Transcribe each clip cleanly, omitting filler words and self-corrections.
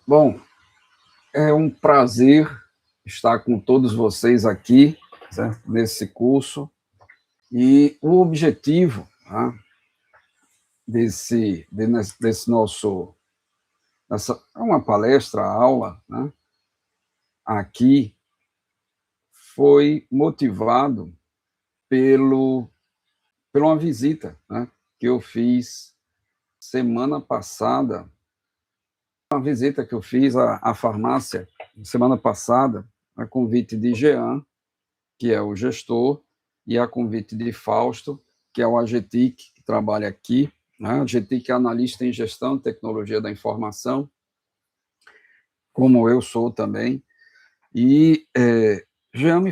Bom, é um prazer estar com todos vocês aqui, certo? Nesse curso. E o objetivo, tá, desse nosso, é uma palestra, aula, né, aqui, foi motivado pelo, pela uma visita, né, que eu fiz semana passada, uma visita que eu fiz à farmácia semana passada, a convite de Jean, que é o gestor, e a convite de Fausto, que é o AGTIC, que trabalha aqui. Né? A AGTIC é analista em gestão e tecnologia da informação, como eu sou também. E Jean me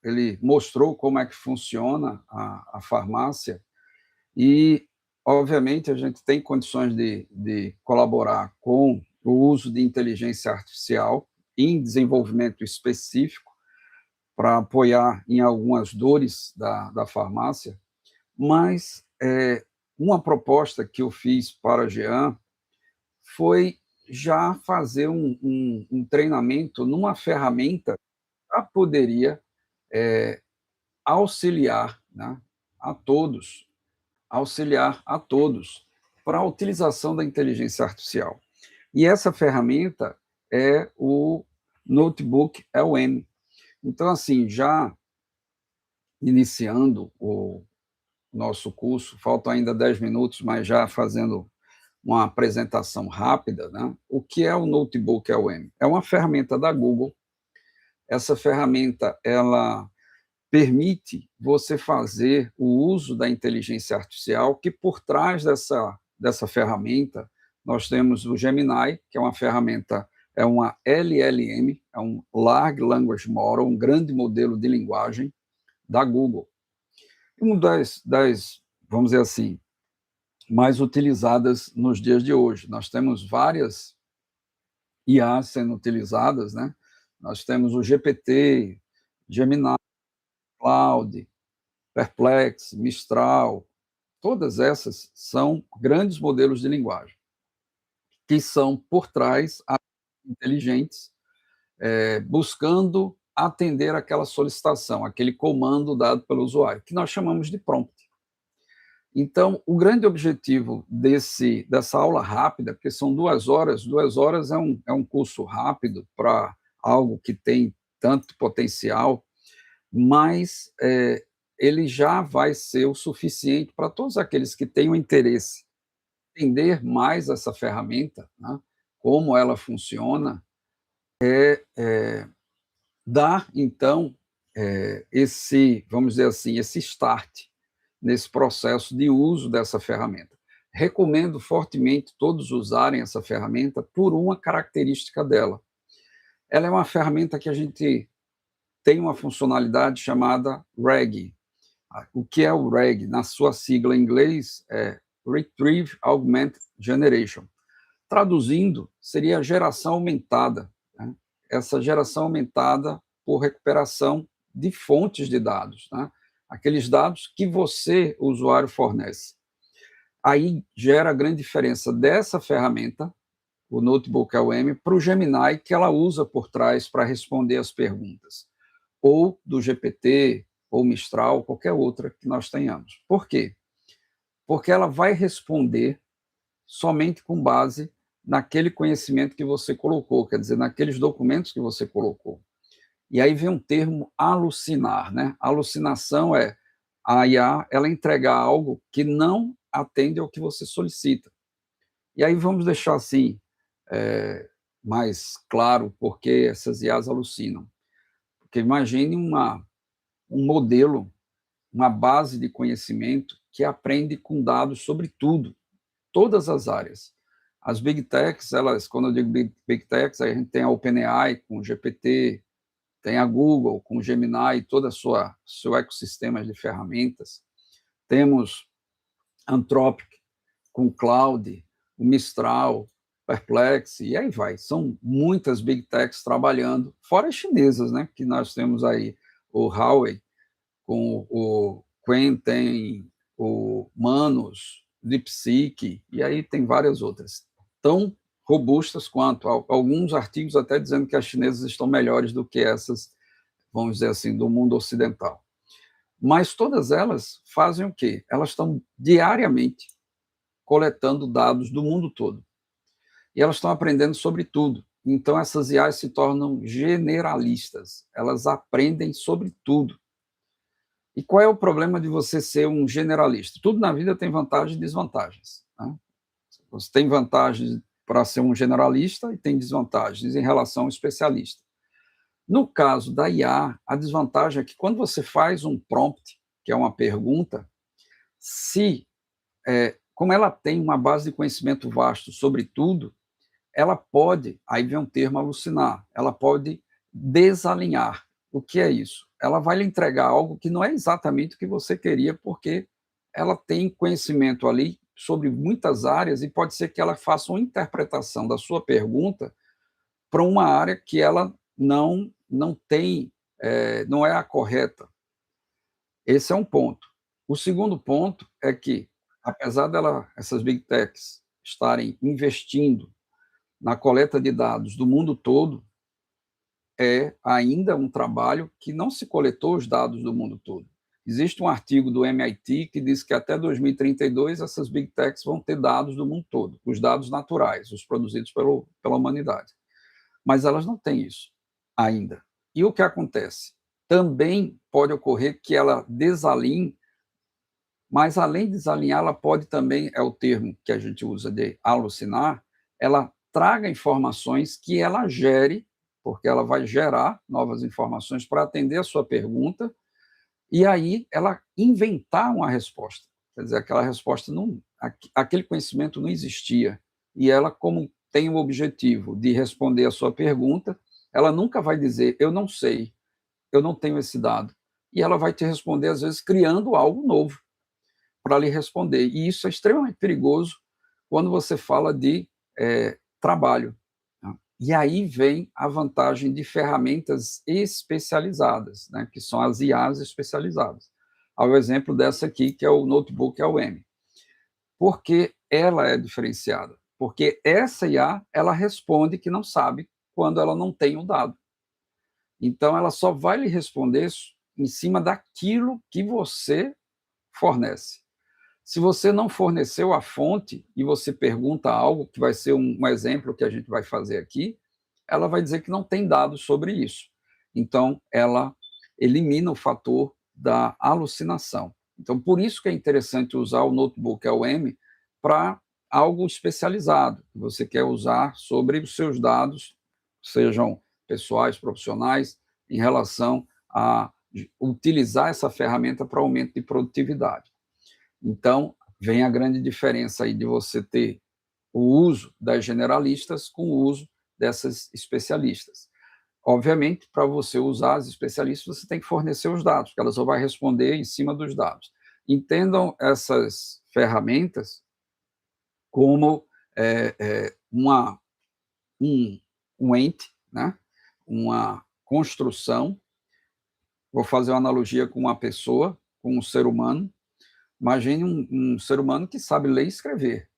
ele mostrou como é que funciona a farmácia e, obviamente, a gente tem condições de colaborar com o uso de inteligência artificial em desenvolvimento específico, para apoiar em algumas dores da farmácia, mas uma proposta que eu fiz para a Jean foi já fazer um treinamento numa ferramenta que poderia auxiliar, né, a todos, auxiliar a todos para a utilização da inteligência artificial. E essa ferramenta é o Notebook LM. Então, assim, já iniciando o nosso curso, faltam ainda 10 minutos, mas já fazendo uma apresentação rápida, né? O que é o Notebook LM? É uma ferramenta da Google. Essa ferramenta, ela permite você fazer o uso da inteligência artificial, que por trás dessa ferramenta, nós temos o Gemini, que é uma ferramenta, é uma LLM, é um Large Language Model, um grande modelo de linguagem da Google. Uma vamos dizer assim, mais utilizadas nos dias de hoje. Nós temos várias IAs sendo utilizadas, né? Nós temos o GPT, Gemini, Cloud, Perplex, Mistral, todas essas são grandes modelos de linguagem, que são, por trás, inteligentes, buscando atender aquela solicitação, aquele comando dado pelo usuário, que nós chamamos de prompt. Então, o grande objetivo dessa aula rápida, porque são 2 horas é um curso rápido para algo que tem tanto potencial, mas ele já vai ser o suficiente para todos aqueles que tenham interesse em entender mais essa ferramenta, né, como ela funciona, dar, então, vamos dizer assim, esse start nesse processo de uso dessa ferramenta. Recomendo fortemente todos usarem essa ferramenta por uma característica dela. Ela é uma ferramenta que a gente tem uma funcionalidade chamada RAG. O que é o RAG? Na sua sigla em inglês, é Retrieve Augmented Generation. Traduzindo, seria a geração aumentada, né? Essa geração aumentada por recuperação de fontes de dados, né? Aqueles dados que você, usuário, fornece. Aí gera a grande diferença dessa ferramenta, o Notebook LM, para o Gemini, que ela usa por trás para responder as perguntas, ou do GPT, ou Mistral, qualquer outra que nós tenhamos. Por quê? Porque ela vai responder somente com base naquele conhecimento que você colocou, quer dizer, naqueles documentos que você colocou. E aí vem um termo alucinar, né? Alucinação é a IA, ela entregar algo que não atende ao que você solicita. E aí vamos deixar assim, mais claro porque essas IAs alucinam. Porque imagine um modelo, uma base de conhecimento que aprende com dados sobre tudo, todas as áreas. As Big Techs, elas, quando eu digo Big Techs, a gente tem a OpenAI com o GPT, tem a Google com o Gemini e todo o seu ecossistema de ferramentas. Temos Anthropic com o Cloud, o Mistral, Perplex, e aí vai. São muitas Big Techs trabalhando, fora as chinesas, né? Que nós temos aí o Huawei, com o Quen, tem o Manus, DeepSeek, e aí tem várias outras. tão robustas quanto, alguns artigos até dizendo que as chinesas estão melhores do que essas, vamos dizer assim, do mundo ocidental. Mas todas elas fazem o quê? Elas estão diariamente coletando dados do mundo todo. E elas estão aprendendo sobre tudo. Então, essas IAs se tornam generalistas. Elas aprendem sobre tudo. E qual é o problema de você ser um generalista? Tudo na vida tem vantagens e desvantagens. Né? Você tem vantagens para ser um generalista e tem desvantagens em relação ao especialista. No caso da IA, a desvantagem é que quando você faz um prompt, que é uma pergunta, como ela tem uma base de conhecimento vasto sobre tudo, ela pode, aí vem um termo alucinar, ela pode desalinhar. O que é isso? Ela vai lhe entregar algo que não é exatamente o que você queria, porque ela tem conhecimento ali sobre muitas áreas e pode ser que ela faça uma interpretação da sua pergunta para uma área que ela não tem, não é a correta. Esse é um ponto. O segundo ponto é que, apesar essas big techs estarem investindo na coleta de dados do mundo todo, é ainda um trabalho que não se coletou os dados do mundo todo. Existe um artigo do MIT que diz que até 2032 essas big techs vão ter dados do mundo todo, os dados naturais, os produzidos pela humanidade. Mas elas não têm isso ainda. E o que acontece? Também pode ocorrer que ela desalinhe, mas além de desalinhar, ela pode também, é o termo que a gente usa de alucinar, ela traga informações que ela gere, porque ela vai gerar novas informações para atender a sua pergunta, e aí ela inventar uma resposta. Quer dizer, aquela resposta aquele conhecimento não existia. E ela, como tem o objetivo de responder a sua pergunta, ela nunca vai dizer, eu não sei, eu não tenho esse dado. E ela vai te responder, às vezes, criando algo novo para lhe responder. E isso é extremamente perigoso quando você fala de trabalho. Né? E aí vem a vantagem de ferramentas especializadas, né, que são as IAs especializadas. Ao exemplo dessa aqui, que é o Notebook LM. Por que ela é diferenciada? Porque essa IA, ela responde que não sabe quando ela não tem o dado. Então, ela só vai lhe responder em cima daquilo que você fornece. Se você não forneceu a fonte e você pergunta algo, que vai ser um exemplo que a gente vai fazer aqui, ela vai dizer que não tem dados sobre isso. Então, ela elimina o fator da alucinação. Então, por isso que é interessante usar o Notebook LM para algo especializado, que você quer usar sobre os seus dados, sejam pessoais, profissionais, em relação a utilizar essa ferramenta para aumento de produtividade. Então, vem a grande diferença aí de você ter o uso das generalistas com o uso dessas especialistas. Obviamente, para você usar as especialistas, você tem que fornecer os dados, porque ela só vai responder em cima dos dados. Entendam essas ferramentas como um ente, né? Uma construção. Vou fazer uma analogia com uma pessoa, com um ser humano. Imagine um ser humano que sabe ler e escrever,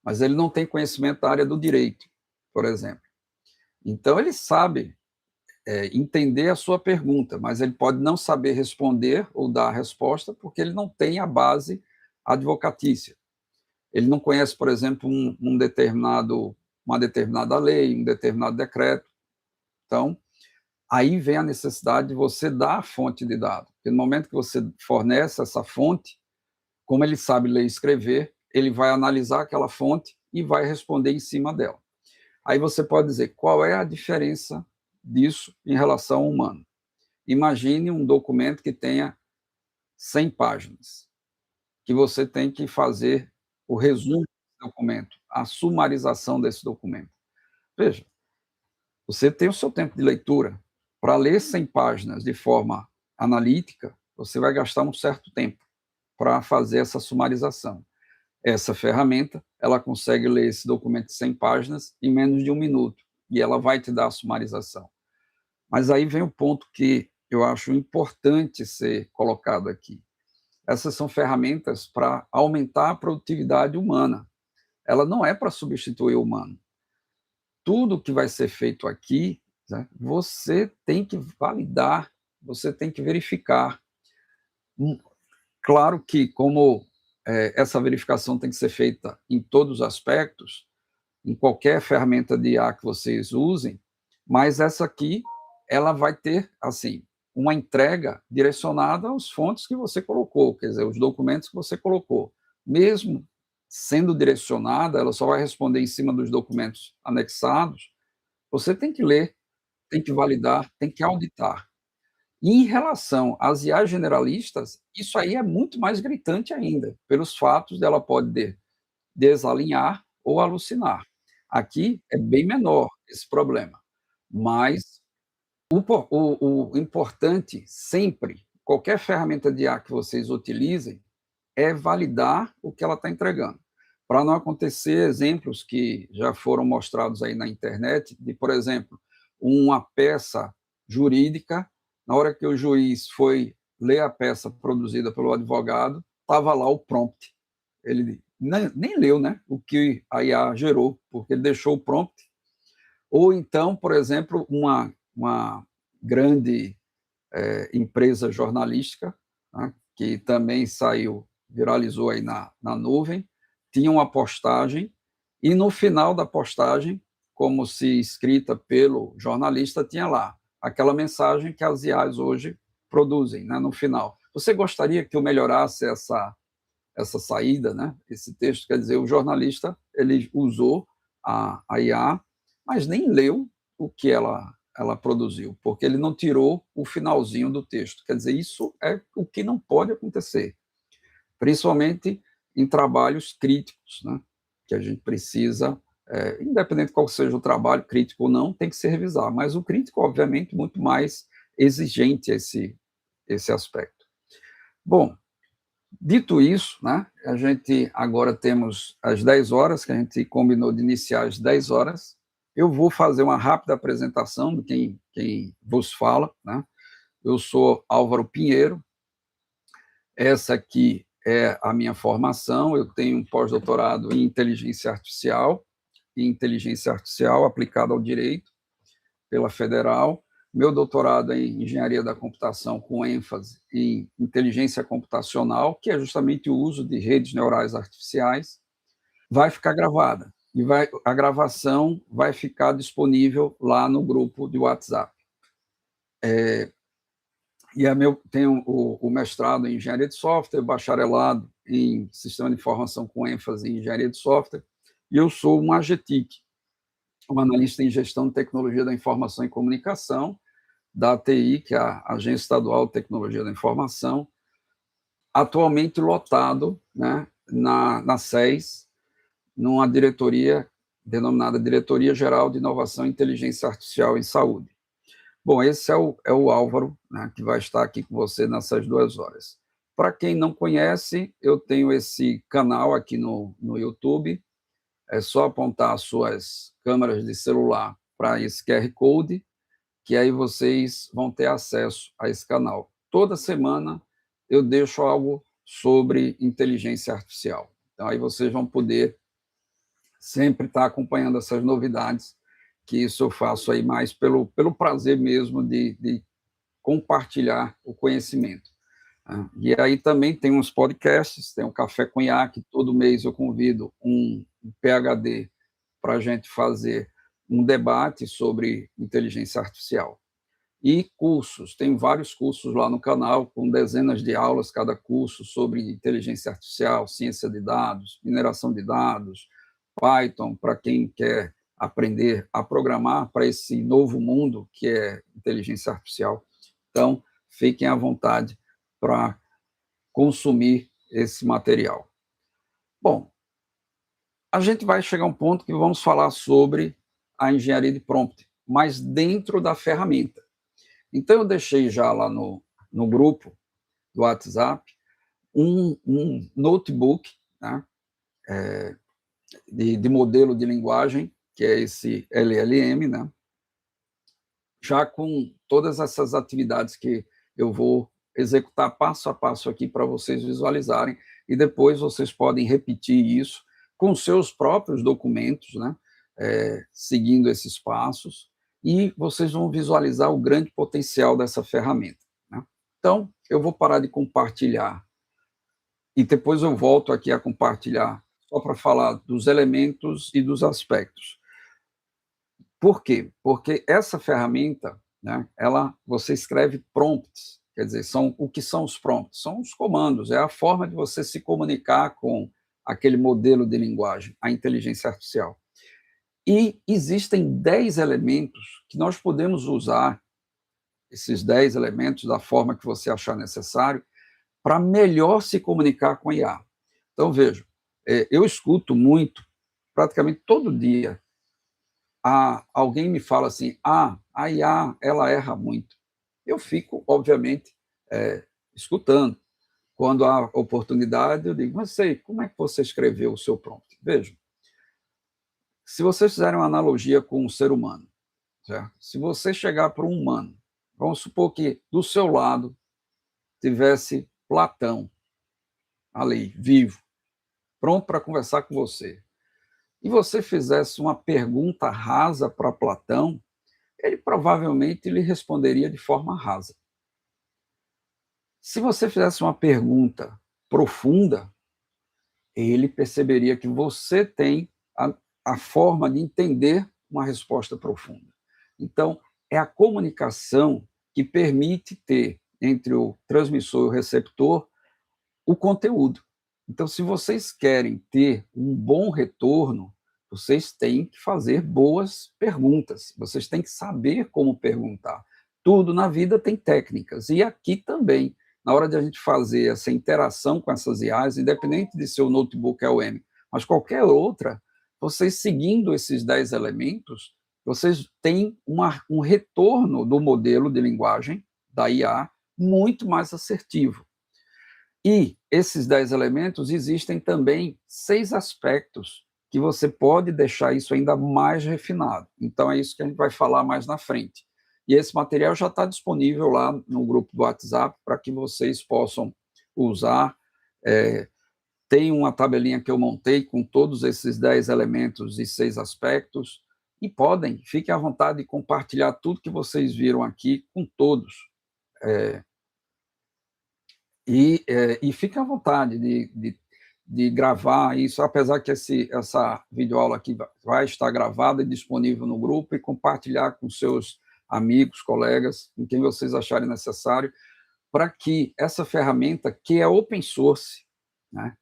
mas ele não tem conhecimento da área do direito, por exemplo. Então, ele sabe entender a sua pergunta, mas ele pode não saber responder ou dar a resposta porque ele não tem a base advocatícia. Ele não conhece, por exemplo, uma determinada lei, um determinado decreto. Então, aí vem a necessidade de você dar a fonte de dados. Porque no momento que você fornece essa fonte, como ele sabe ler e escrever, ele vai analisar aquela fonte e vai responder em cima dela. Aí você pode dizer, qual é a diferença disso em relação ao humano? Imagine um documento que tenha 100 páginas, que você tem que fazer o resumo do documento, a sumarização desse documento. Veja, você tem o seu tempo de leitura. Para ler 100 páginas de forma analítica, você vai gastar um certo tempo para fazer essa sumarização. Essa ferramenta, ela consegue ler esse documento de 100 páginas em menos de 1 minuto, e ela vai te dar a sumarização. Mas aí vem o ponto que eu acho importante ser colocado aqui. Essas são ferramentas para aumentar a produtividade humana. ela não é para substituir o humano. Tudo que vai ser feito aqui, né, você tem que validar, você tem que verificar. Claro que, como essa verificação tem que ser feita em todos os aspectos, em qualquer ferramenta de IA que vocês usem, mas essa aqui, ela vai ter, assim, uma entrega direcionada aos fontes que você colocou, quer dizer, os documentos que você colocou. Mesmo sendo direcionada, ela só vai responder em cima dos documentos anexados, você tem que ler, tem que validar, tem que auditar. E em relação às IAs generalistas, isso aí é muito mais gritante ainda, pelos fatos dela poder desalinhar ou alucinar. Aqui é bem menor esse problema, mas o importante sempre, qualquer ferramenta de IA que vocês utilizem, é validar o que ela está entregando. Para não acontecer exemplos que já foram mostrados aí na internet, de, por exemplo, uma peça jurídica, na hora que o juiz foi ler a peça produzida pelo advogado, estava lá o prompt. Ele nem leu, né, o que a IA gerou, porque ele deixou o prompt. Ou então, por exemplo, uma grande empresa jornalística, né, que também viralizou aí na nuvem, tinha uma postagem, e no final da postagem, como se escrita pelo jornalista, tinha lá aquela mensagem que as IAs hoje produzem, né, no final. Você gostaria que eu melhorasse essa saída, né, esse texto? Quer dizer, o jornalista ele usou a IA, mas nem leu o que ela produziu, porque ele não tirou o finalzinho do texto. Quer dizer, isso é o que não pode acontecer, principalmente em trabalhos críticos, né, que a gente precisa, independente qual seja o trabalho, crítico ou não, tem que se revisar, mas o crítico, obviamente, muito mais exigente esse aspecto. Bom, dito isso, né, a gente agora temos as 10 horas, que a gente combinou de iniciar às 10 horas. Eu vou fazer uma rápida apresentação de quem vos fala, né? Eu sou Álvaro Pinheiro, essa aqui é a minha formação, eu tenho um pós-doutorado em inteligência artificial aplicada ao direito pela Federal, meu doutorado é em engenharia da computação com ênfase em inteligência computacional, que é justamente o uso de redes neurais artificiais, vai ficar gravada. E a gravação vai ficar disponível lá no grupo de WhatsApp. Tenho o mestrado em engenharia de software, bacharelado em sistema de informação com ênfase em engenharia de software, e eu sou um AGTIC, um analista em gestão de tecnologia da informação e comunicação, da ATI, que é a Agência Estadual de Tecnologia da Informação, atualmente lotado, né, na SES, numa diretoria denominada Diretoria Geral de Inovação e Inteligência Artificial em Saúde. Bom, esse é o Álvaro, né, que vai estar aqui com você nessas 2 horas. Para quem não conhece, eu tenho esse canal aqui no YouTube, é só apontar as suas câmeras de celular para esse QR Code, que aí vocês vão ter acesso a esse canal. Toda semana eu deixo algo sobre inteligência artificial. Então, aí vocês vão poder sempre estar acompanhando essas novidades, que isso eu faço aí mais pelo prazer mesmo de compartilhar o conhecimento. E aí também tem uns podcasts, tem o Café com IA, que todo mês eu convido um PhD para a gente fazer um debate sobre inteligência artificial. E cursos, tem vários cursos lá no canal, com dezenas de aulas cada curso sobre inteligência artificial, ciência de dados, mineração de dados, Python, para quem quer aprender a programar para esse novo mundo que é inteligência artificial. Então, fiquem à vontade para consumir esse material. Bom, a gente vai chegar a um ponto que vamos falar sobre a engenharia de prompt, mas dentro da ferramenta. Então, eu deixei já lá no grupo do WhatsApp um notebook, né, de modelo de linguagem, que é esse LLM, né, já com todas essas atividades que eu vou executar passo a passo aqui para vocês visualizarem, e depois vocês podem repetir isso com seus próprios documentos, né, seguindo esses passos, e vocês vão visualizar o grande potencial dessa ferramenta, né? Então, eu vou parar de compartilhar e depois eu volto aqui a compartilhar, só para falar dos elementos e dos aspectos. Por quê? Porque essa ferramenta, né, você escreve prompts, quer dizer, o que são os prompts? São os comandos, é a forma de você se comunicar com aquele modelo de linguagem, a inteligência artificial. E existem 10 elementos que nós podemos usar, esses 10 elementos, da forma que você achar necessário, para melhor se comunicar com a IA. Então, veja, eu escuto muito, praticamente todo dia, alguém me fala assim, a IA, ela erra muito. Eu fico, obviamente, escutando. Quando há oportunidade, eu digo, mas sei, como é que você escreveu o seu prompt? Veja, se vocês fizerem uma analogia com um ser humano, certo? Se você chegar para um humano, vamos supor que do seu lado tivesse Platão, ali, vivo, pronto para conversar com você, e você fizesse uma pergunta rasa para Platão, ele provavelmente lhe responderia de forma rasa. Se você fizesse uma pergunta profunda, ele perceberia que você tem a forma de entender uma resposta profunda. Então, é a comunicação que permite ter entre o transmissor e o receptor o conteúdo. Então, se vocês querem ter um bom retorno, vocês têm que fazer boas perguntas, vocês têm que saber como perguntar. Tudo na vida tem técnicas, e aqui também, na hora de a gente fazer essa interação com essas IAs, independente de ser o notebook LM, mas qualquer outra, vocês seguindo esses 10 elementos, vocês têm um retorno do modelo de linguagem da IA muito mais assertivo. E esses 10 elementos, existem também 6 aspectos que você pode deixar isso ainda mais refinado. Então, é isso que a gente vai falar mais na frente. E esse material já está disponível lá no grupo do WhatsApp para que vocês possam usar. Tem uma tabelinha que eu montei com todos esses 10 elementos e 6 aspectos. E fiquem à vontade de compartilhar tudo que vocês viram aqui com todos. E fique à vontade de gravar isso, apesar que essa videoaula aqui vai estar gravada e disponível no grupo, e compartilhar com seus amigos, colegas, com quem vocês acharem necessário, para que essa ferramenta, que é open source, né,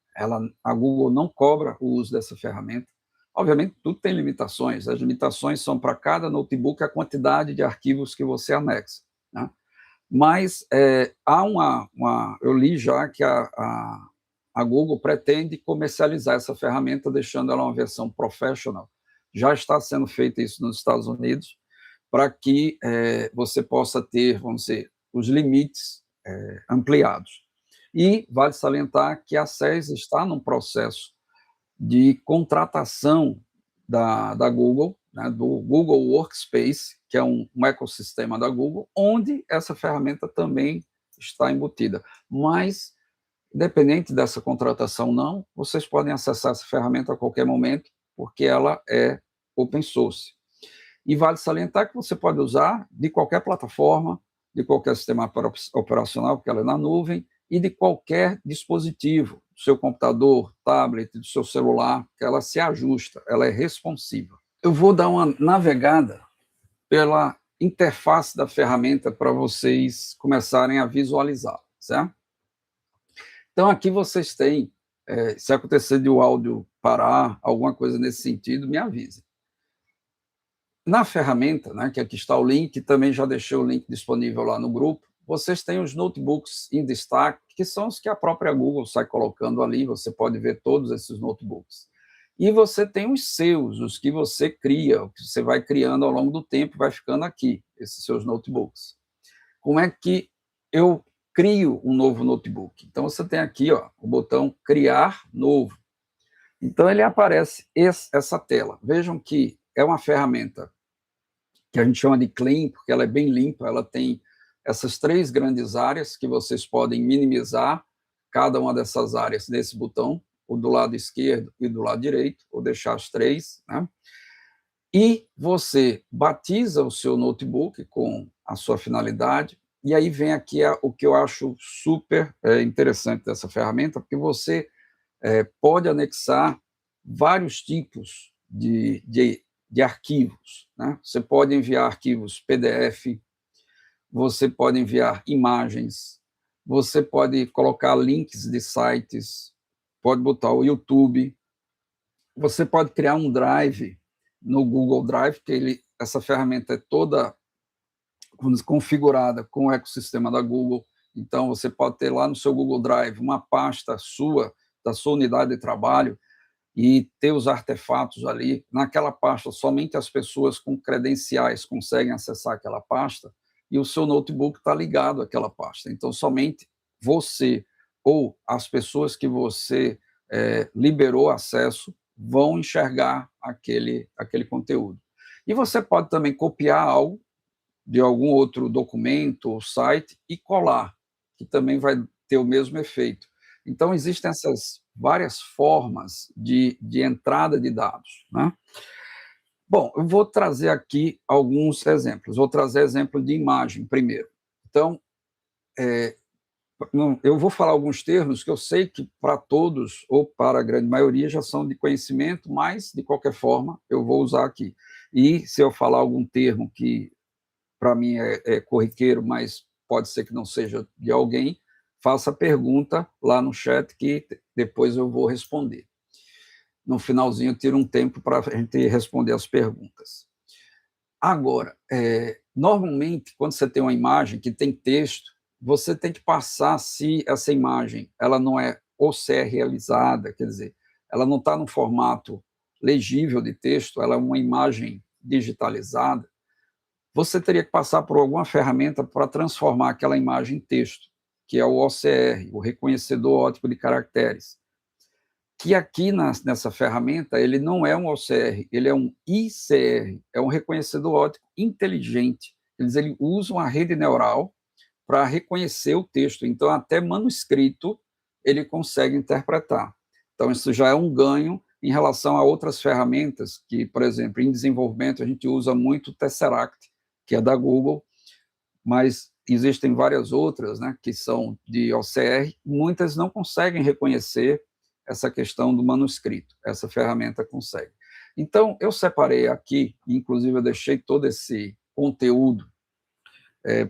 a Google não cobra o uso dessa ferramenta. Obviamente, tudo tem limitações. As limitações são para cada notebook a quantidade de arquivos que você anexa, né? Mas eu li já que a Google pretende comercializar essa ferramenta, deixando ela uma versão professional. Já está sendo feito isso nos Estados Unidos, para que você possa ter, vamos dizer, os limites ampliados. E vale salientar que a SES está num processo de contratação da Google, né, do Google Workspace, que é um ecossistema da Google, onde essa ferramenta também está embutida. Mas, independente dessa contratação não, vocês podem acessar essa ferramenta a qualquer momento, porque ela é open source. E vale salientar que você pode usar de qualquer plataforma, de qualquer sistema operacional, porque ela é na nuvem, e de qualquer dispositivo, do seu computador, tablet, do seu celular, que ela se ajusta, ela é responsiva. Eu vou dar uma navegada pela interface da ferramenta para vocês começarem a visualizar, certo? Então, aqui vocês têm, se acontecer de o áudio parar, alguma coisa nesse sentido, me avise. Na ferramenta, né, que aqui está o link, também já deixei o link disponível lá no grupo, vocês têm os notebooks em destaque, que são os que a própria Google sai colocando ali, você pode ver todos esses notebooks. E você tem os seus, os que você cria, o que você vai criando ao longo do tempo, vai ficando aqui, esses seus notebooks. Como é que eu crio um novo notebook? Então, você tem aqui o botão Criar Novo. Então, ele aparece essa tela. Vejam que é uma ferramenta que a gente chama de clean, porque ela é bem limpa, ela tem essas 3 grandes áreas que vocês podem minimizar cada uma dessas áreas nesse botão, o do lado esquerdo e do lado direito, vou deixar as três, né? E você batiza o seu notebook com a sua finalidade, e aí vem aqui o que eu acho super interessante dessa ferramenta, porque você pode anexar vários tipos de arquivos, né? Você pode enviar arquivos PDF, você pode enviar imagens, você pode colocar links de sites, pode botar o YouTube, você pode criar um drive no Google Drive, que essa ferramenta é toda configurada com o ecossistema da Google. Então, você pode ter lá no seu Google Drive uma pasta sua, da sua unidade de trabalho, e ter os artefatos ali. Naquela pasta, somente as pessoas com credenciais conseguem acessar aquela pasta, e o seu notebook está ligado àquela pasta. Então, somente você ou as pessoas que você liberou acesso vão enxergar aquele conteúdo. E você pode também copiar algo de algum outro documento ou site e colar, que também vai ter o mesmo efeito. Então, existem essas várias formas de entrada de dados, né? Bom, eu vou trazer aqui alguns exemplos. Vou trazer exemplo de imagem primeiro. Então, eu vou falar alguns termos que eu sei que para todos, ou para a grande maioria, já são de conhecimento, mas, de qualquer forma, eu vou usar aqui. E se eu falar algum termo que para mim é corriqueiro, mas pode ser que não seja de alguém, faça pergunta lá no chat que depois eu vou responder. No finalzinho, eu tiro um tempo para a gente responder as perguntas. Agora, normalmente, quando você tem uma imagem que tem texto, você tem que passar se essa imagem ela não é OCR realizada, quer dizer, ela não está no formato legível de texto, ela é uma imagem digitalizada, você teria que passar por alguma ferramenta para transformar aquela imagem em texto, que é o OCR, o reconhecedor óptico de caracteres. Que aqui nessa ferramenta, ele não é um OCR, ele é um ICR, é um reconhecedor óptico inteligente. Ele usa uma rede neural para reconhecer o texto, então até manuscrito ele consegue interpretar. Então isso já é um ganho em relação a outras ferramentas que, por exemplo, em desenvolvimento a gente usa muito o Tesseract, que é da Google, mas existem várias outras, né, que são de OCR, muitas não conseguem reconhecer essa questão do manuscrito, essa ferramenta consegue. Então, eu separei aqui, inclusive eu deixei todo esse conteúdo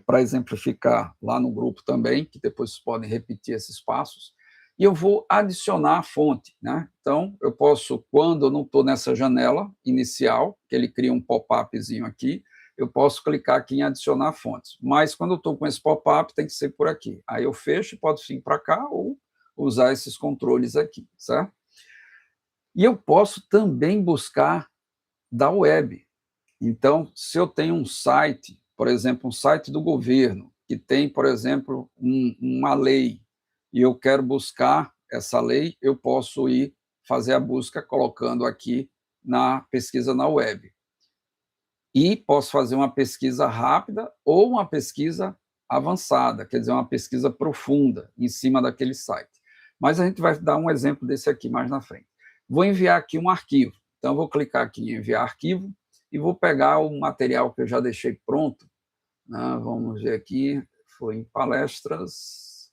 para exemplificar lá no grupo também, que depois vocês podem repetir esses passos, e eu vou adicionar a fonte, né? Então, eu posso, quando eu não estou nessa janela inicial, que ele cria um pop-upzinho aqui, eu posso clicar aqui em adicionar fontes. Mas quando eu estou com esse pop-up, tem que ser por aqui. Aí eu fecho e posso vir para cá ou usar esses controles aqui, certo? E eu posso também buscar da web. Então, se eu tenho um site, por exemplo, um site do governo, que tem, por exemplo, uma lei, e eu quero buscar essa lei, eu posso ir fazer a busca colocando aqui na pesquisa na web. E posso fazer uma pesquisa rápida ou uma pesquisa avançada, quer dizer, uma pesquisa profunda em cima daquele site. Mas a gente vai dar um exemplo desse aqui mais na frente. Vou enviar aqui um arquivo. Então, vou clicar aqui em enviar arquivo e vou pegar o material que eu já deixei pronto. Né? Vamos ver aqui, foi em palestras.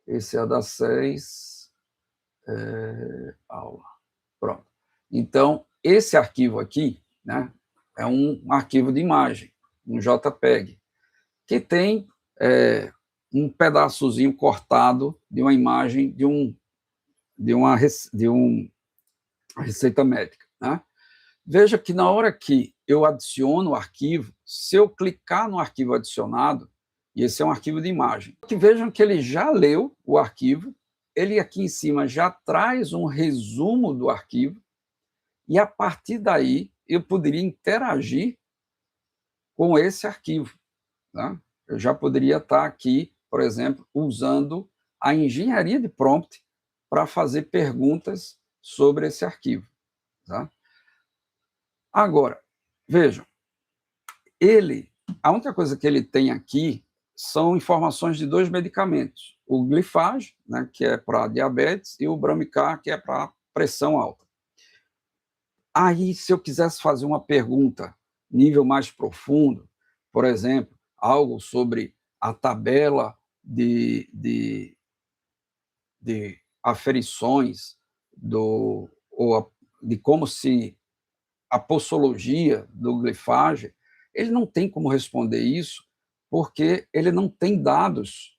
Esse é da 6, aula. Pronto. Então, esse arquivo aqui, né, é um arquivo de imagem, um JPEG, que tem um pedaçozinho cortado de uma imagem de uma receita médica. Né? Veja que na hora que eu adiciono o arquivo, se eu clicar no arquivo adicionado, e esse é um arquivo de imagem, que vejam que ele já leu o arquivo, ele aqui em cima já traz um resumo do arquivo, e a partir daí eu poderia interagir com esse arquivo. Tá? Eu já poderia estar aqui, por exemplo, usando a engenharia de prompt para fazer perguntas sobre esse arquivo. Tá? Agora, vejam, a única coisa que ele tem aqui são informações de 2 medicamentos. o glifage, né, que é para diabetes, e o Bramicar, que é para pressão alta. Aí, se eu quisesse fazer uma pergunta, nível mais profundo, por exemplo, algo sobre a tabela de aferições de como se a posologia do glifage, ele não tem como responder isso, porque ele não tem dados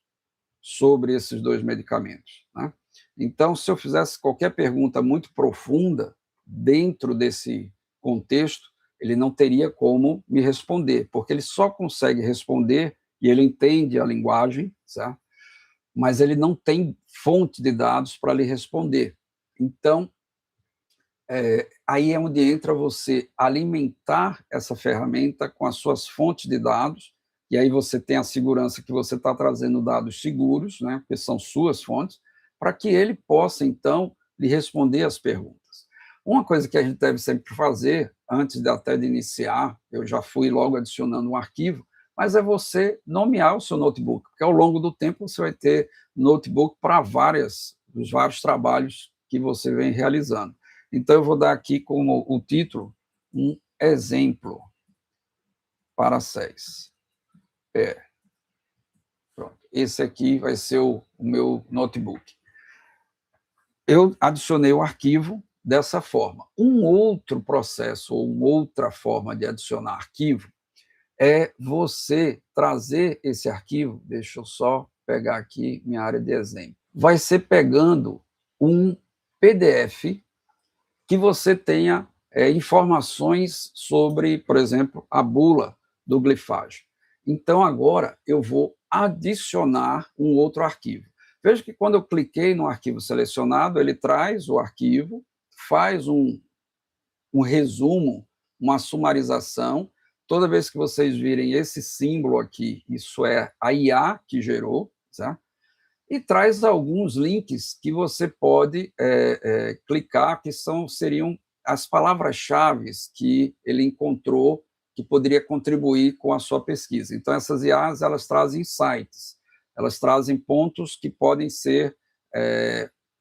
sobre esses dois medicamentos, né? Então, se eu fizesse qualquer pergunta muito profunda dentro desse contexto, ele não teria como me responder, porque ele só consegue responder e ele entende a linguagem, certo? Mas ele não tem fonte de dados para lhe responder. Então, aí é onde entra você alimentar essa ferramenta com as suas fontes de dados, e aí você tem a segurança que você está trazendo dados seguros, né, que são suas fontes, para que ele possa, então, lhe responder as perguntas. Uma coisa que a gente deve sempre fazer, antes de iniciar, eu já fui logo adicionando um arquivo, mas é você nomear o seu notebook, porque ao longo do tempo você vai ter notebook para os vários trabalhos que você vem realizando. Então, eu vou dar aqui como o título um exemplo para SES. Pronto. Esse aqui vai ser o meu notebook. Eu adicionei o arquivo dessa forma. Um outro processo, ou uma outra forma de adicionar arquivo, é você trazer esse arquivo, deixa eu só pegar aqui minha área de exemplo, vai ser pegando um PDF que você tenha informações sobre, por exemplo, a bula do glifage. Então, agora eu vou adicionar um outro arquivo. Veja que quando eu cliquei no arquivo selecionado, ele traz o arquivo, faz um resumo, uma sumarização. Toda vez que vocês virem esse símbolo aqui, isso é a IA que gerou, certo? E traz alguns links que você pode clicar, que seriam as palavras-chave que ele encontrou que poderia contribuir com a sua pesquisa. Então, essas IAs, elas trazem insights, elas trazem pontos que podem ser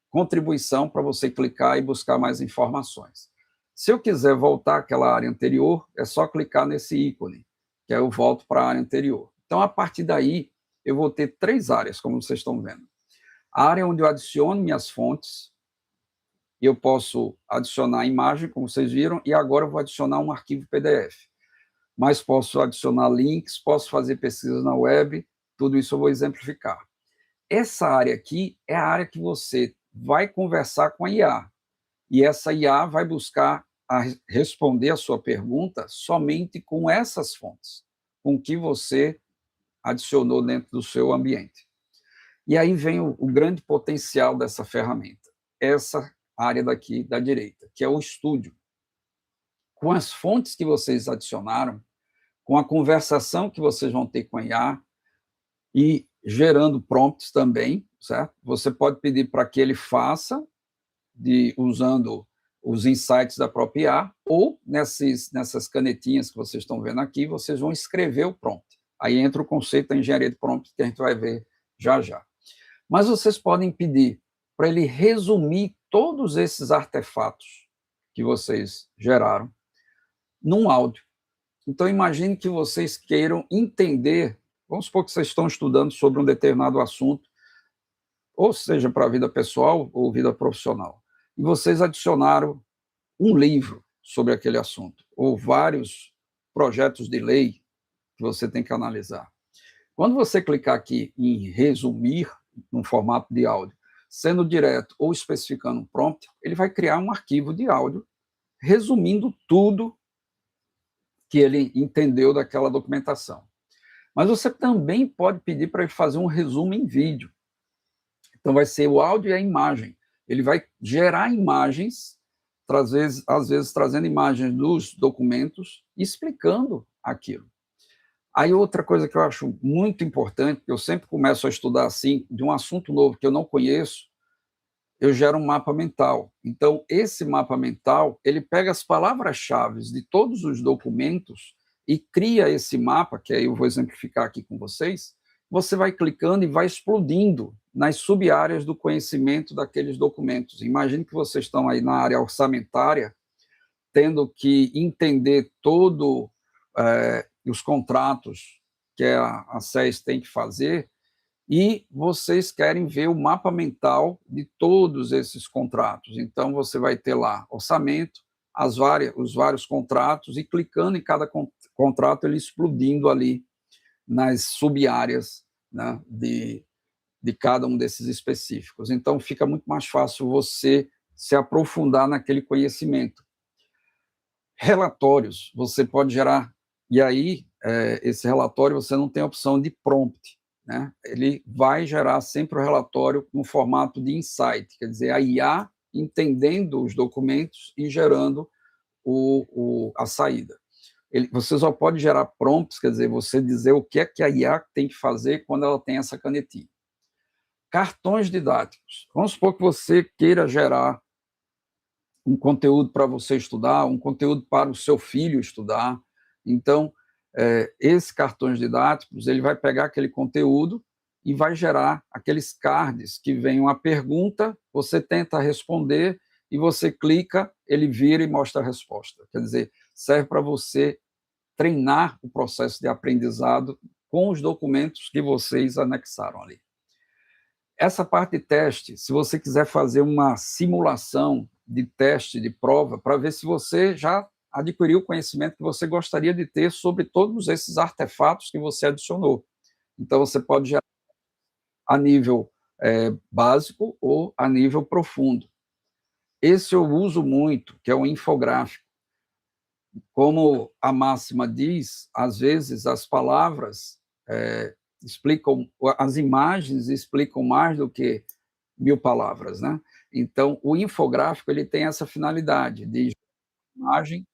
contribuição para você clicar e buscar mais informações. Se eu quiser voltar àquela área anterior, é só clicar nesse ícone, que aí eu volto para a área anterior. Então, a partir daí, eu vou ter 3 áreas, como vocês estão vendo. A área onde eu adiciono minhas fontes, e eu posso adicionar a imagem, como vocês viram, e agora eu vou adicionar um arquivo PDF. Mas posso adicionar links, posso fazer pesquisas na web, tudo isso eu vou exemplificar. Essa área aqui é a área que você vai conversar com a IA, e essa IA vai buscar responder a sua pergunta somente com essas fontes, com o que você adicionou dentro do seu ambiente. E aí vem o grande potencial dessa ferramenta, essa área daqui da direita, que é o estúdio. Com as fontes que vocês adicionaram, com a conversação que vocês vão ter com a IA e gerando prompts também, certo? Você pode pedir para que ele faça, usando os insights da própria IA, ou nessas canetinhas que vocês estão vendo aqui, vocês vão escrever o prompt. Aí entra o conceito da engenharia de prompt, que a gente vai ver já já. Mas vocês podem pedir para ele resumir todos esses artefatos que vocês geraram num áudio. Então, imagine que vocês queiram entender, vamos supor que vocês estão estudando sobre um determinado assunto, ou seja, para a vida pessoal ou vida profissional, e vocês adicionaram um livro sobre aquele assunto, ou vários projetos de lei que você tem que analisar. Quando você clicar aqui em resumir, num formato de áudio, sendo direto ou especificando um prompt, ele vai criar um arquivo de áudio resumindo tudo que ele entendeu daquela documentação. Mas você também pode pedir para ele fazer um resumo em vídeo. Então, vai ser o áudio e a imagem. Ele vai gerar imagens, às vezes trazendo imagens dos documentos, explicando aquilo. Aí, outra coisa que eu acho muito importante, que eu sempre começo a estudar assim, de um assunto novo que eu não conheço, eu gero um mapa mental. Então, esse mapa mental, ele pega as palavras-chave de todos os documentos e cria esse mapa, que aí eu vou exemplificar aqui com vocês. Você vai clicando e vai explodindo nas sub-áreas do conhecimento daqueles documentos. Imagine que vocês estão aí na área orçamentária, tendo que entender todo os contratos que a SES tem que fazer, e vocês querem ver o mapa mental de todos esses contratos. Então, você vai ter lá orçamento, os vários contratos, e clicando em cada contrato, ele explodindo ali nas sub-áreas, né, de cada um desses específicos. Então, fica muito mais fácil você se aprofundar naquele conhecimento. Relatórios, você pode gerar, e aí, esse relatório, você não tem a opção de prompt, né? Ele vai gerar sempre o relatório no formato de insight, quer dizer, a IA entendendo os documentos e gerando a saída. Você só pode gerar prompts, quer dizer, você dizer o que é que a IA tem que fazer quando ela tem essa canetinha. Cartões didáticos. Vamos supor que você queira gerar um conteúdo para você estudar, um conteúdo para o seu filho estudar. Então, esses cartões didáticos, ele vai pegar aquele conteúdo e vai gerar aqueles cards que vem uma pergunta, você tenta responder e você clica, ele vira e mostra a resposta. Quer dizer, serve para você treinar o processo de aprendizado com os documentos que vocês anexaram ali. Essa parte de teste, se você quiser fazer uma simulação de teste, de prova, para ver se você já adquiriu o conhecimento que você gostaria de ter sobre todos esses artefatos que você adicionou. Então, você pode gerar a nível básico ou a nível profundo. Esse eu uso muito, que é o infográfico. Como a máxima diz, às vezes as palavras explicam, as imagens explicam mais do que 1000 palavras, né? Então, o infográfico ele tem essa finalidade de imagem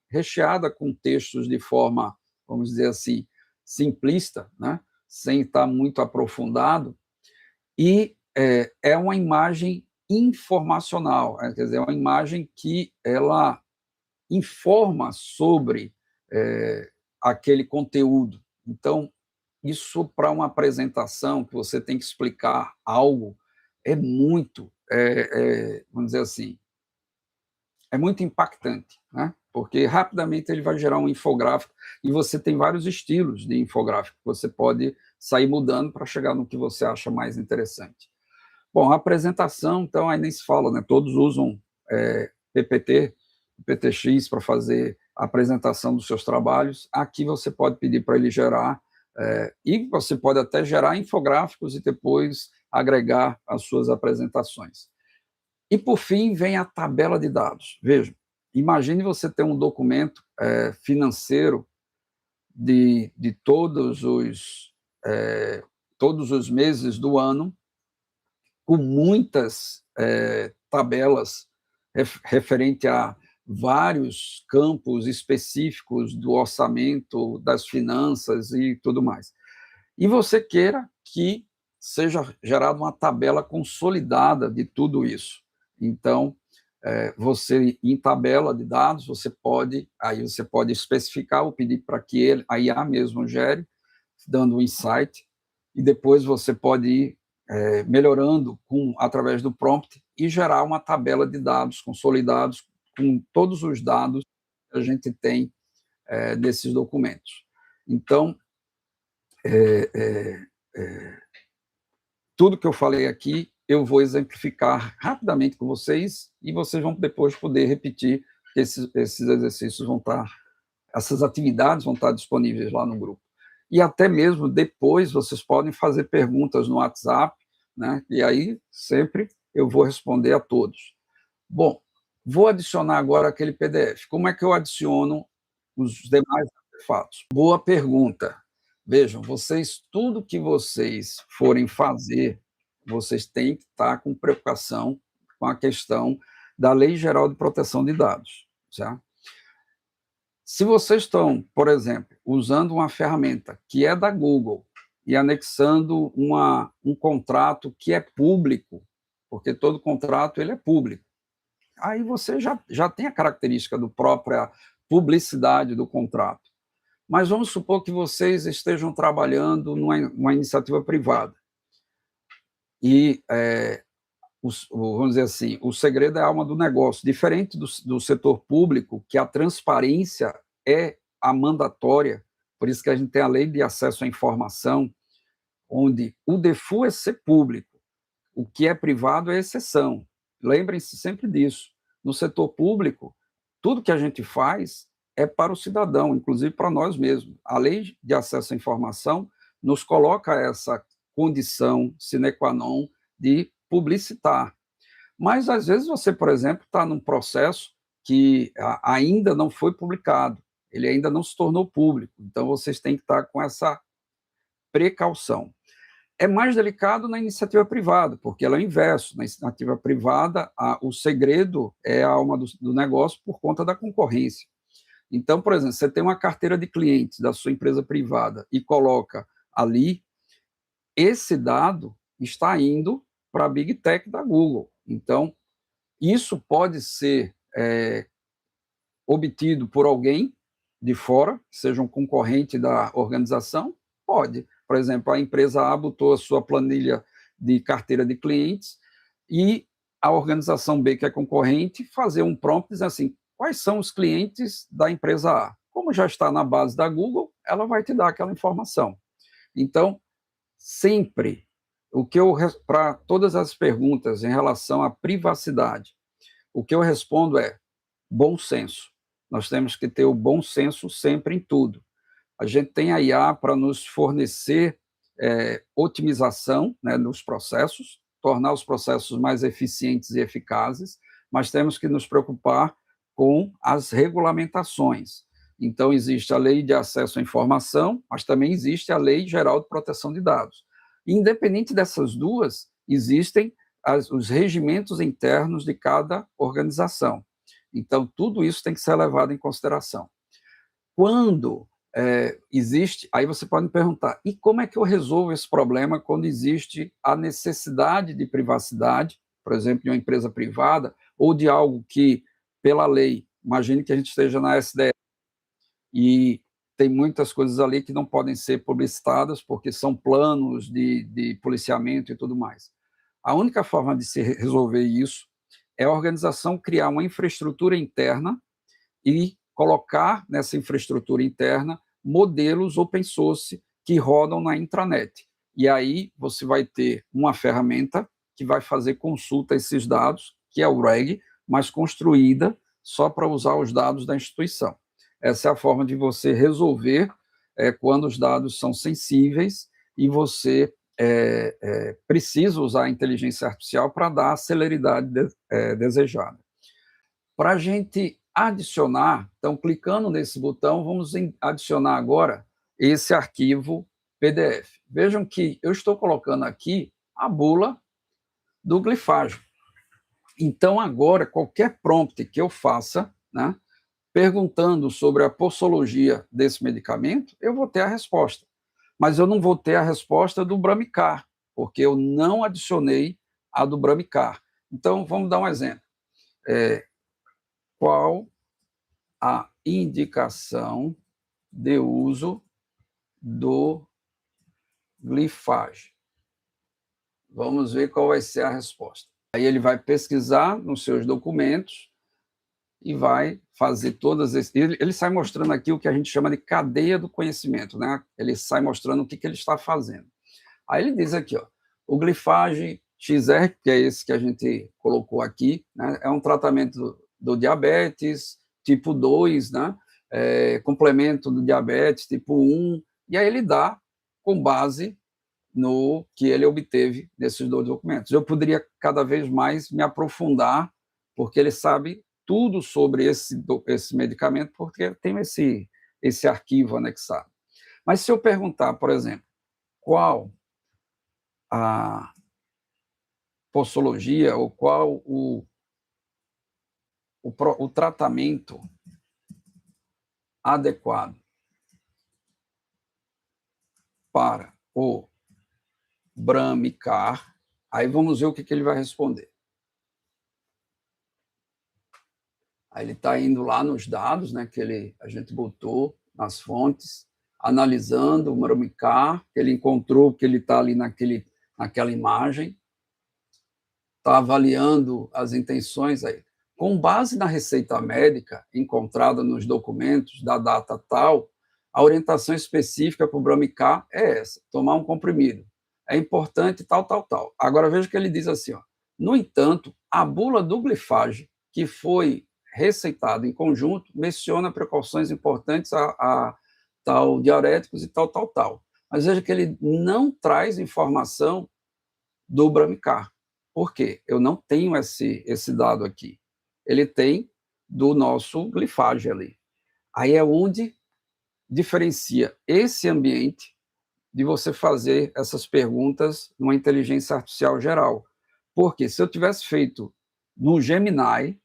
recheada com textos de forma, vamos dizer assim, simplista, né? Sem estar muito aprofundado, e é uma imagem informacional, quer dizer, é uma imagem que ela informa sobre aquele conteúdo. Então, isso para uma apresentação que você tem que explicar algo é muito, vamos dizer assim, é muito impactante, né? Porque rapidamente ele vai gerar um infográfico e você tem vários estilos de infográfico, você pode sair mudando para chegar no que você acha mais interessante. Bom, a apresentação, então, aí nem se fala, né? Todos usam PPT, PPTX para fazer a apresentação dos seus trabalhos. Aqui você pode pedir para ele gerar, e você pode até gerar infográficos e depois agregar as suas apresentações. E, por fim, vem a tabela de dados. Veja, imagine você ter um documento financeiro de todos os meses do ano, com muitas tabelas referente a vários campos específicos do orçamento, das finanças e tudo mais. E você queira que seja gerada uma tabela consolidada de tudo isso. Então, você, em tabela de dados, você pode especificar ou pedir para que a IA mesmo gere, dando um insight, e depois você pode ir melhorando através do prompt e gerar uma tabela de dados consolidados com todos os dados que a gente tem desses documentos. Então, tudo que eu falei aqui, eu vou exemplificar rapidamente com vocês e vocês vão depois poder repetir, esses exercícios vão estar, essas atividades vão estar disponíveis lá no grupo. E até mesmo depois vocês podem fazer perguntas no WhatsApp, né? E aí sempre eu vou responder a todos. Bom, vou adicionar agora aquele PDF. Como é que eu adiciono os demais artefatos? Boa pergunta. Vejam, tudo que vocês forem fazer, vocês têm que estar com preocupação com a questão da Lei Geral de Proteção de Dados, certo? Se vocês estão, por exemplo, usando uma ferramenta que é da Google e anexando um contrato que é público, porque todo contrato ele é público, aí você já tem a característica da própria publicidade do contrato. Mas vamos supor que vocês estejam trabalhando numa iniciativa privada. e, vamos dizer assim, o segredo é a alma do negócio. Diferente do setor público, que a transparência é a mandatória, por isso que a gente tem a lei de acesso à informação, onde o default é ser público, o que é privado é exceção. Lembrem-se sempre disso. No setor público, tudo que a gente faz é para o cidadão, inclusive para nós mesmos. A lei de acesso à informação nos coloca essa condição sine qua non de publicitar. Mas, às vezes, você, por exemplo, está num processo que ainda não foi publicado, ele ainda não se tornou público, então vocês têm que estar com essa precaução. É mais delicado na iniciativa privada, porque ela é o inverso. Na iniciativa privada, o segredo é a alma do negócio por conta da concorrência. Então, por exemplo, você tem uma carteira de clientes da sua empresa privada e coloca ali, esse dado está indo para a Big Tech da Google. Então, isso pode ser obtido por alguém de fora, seja um concorrente da organização? Pode. Por exemplo, a empresa A botou a sua planilha de carteira de clientes e a organização B, que é concorrente, fazer um prompt dizendo assim, quais são os clientes da empresa A? Como já está na base da Google, ela vai te dar aquela informação. Então, sempre, para todas as perguntas em relação à privacidade, o que eu respondo é bom senso. Nós temos que ter o bom senso sempre em tudo. A gente tem a IA para nos fornecer otimização, né, nos processos, tornar os processos mais eficientes e eficazes, mas temos que nos preocupar com as regulamentações. Então, existe a Lei de Acesso à Informação, mas também existe a Lei Geral de Proteção de Dados. Independente dessas duas, existem os regimentos internos de cada organização. Então, tudo isso tem que ser levado em consideração. Quando existe, aí você pode me perguntar, e como é que eu resolvo esse problema quando existe a necessidade de privacidade, por exemplo, de uma empresa privada, ou de algo que, pela lei, imagine que a gente esteja na SDE, e tem muitas coisas ali que não podem ser publicitadas, porque são planos de policiamento e tudo mais. A única forma de se resolver isso é a organização criar uma infraestrutura interna e colocar nessa infraestrutura interna modelos open source que rodam na intranet. E aí você vai ter uma ferramenta que vai fazer consulta a esses dados, que é o RAG, mas construída só para usar os dados da instituição. Essa é a forma de você resolver quando os dados são sensíveis e você precisa usar a inteligência artificial para dar a celeridade desejada. Para a gente adicionar, então, clicando nesse botão, vamos adicionar agora esse arquivo PDF. Vejam que eu estou colocando aqui a bula do glifágio. Então, agora, qualquer prompt que eu faça, né, perguntando sobre a posologia desse medicamento, eu vou ter a resposta. Mas eu não vou ter a resposta do Bramicar, porque eu não adicionei a do Bramicar. Então, vamos dar um exemplo. Qual a indicação de uso do glifage? Vamos ver qual vai ser a resposta. Aí ele vai pesquisar nos seus documentos e vai fazer todas esses... Ele sai mostrando aqui o que a gente chama de cadeia do conhecimento, né? Ele sai mostrando o que ele está fazendo. Aí ele diz aqui, ó, o glifage XR, que é esse que a gente colocou aqui, né? É um tratamento do diabetes tipo 2, né? Complemento do diabetes tipo 1, e aí ele dá com base no que ele obteve nesses dois documentos. Eu poderia cada vez mais me aprofundar, porque ele sabe tudo sobre esse medicamento, porque tem esse arquivo anexado. Mas se eu perguntar, por exemplo, qual a posologia ou qual o tratamento adequado para o Bramicar, aí vamos ver o que ele vai responder. Aí ele está indo lá nos dados, né, que a gente botou nas fontes, analisando o Bramicar, que ele encontrou que ele está ali naquela imagem, está avaliando as intenções aí. Com base na receita médica encontrada nos documentos da data tal, a orientação específica para o Bramicar é essa: tomar um comprimido. É importante tal, tal, tal. Agora veja que ele diz assim, ó: no entanto, a bula do glifage, que foi receitada em conjunto, menciona precauções importantes a tal diuréticos e tal, tal, tal. Mas veja que ele não traz informação do Bramicar. Por quê? Eu não tenho esse dado aqui. Ele tem do nosso glifage ali. Aí é onde diferencia esse ambiente de você fazer essas perguntas numa inteligência artificial geral. Porque se eu tivesse feito no Gemini,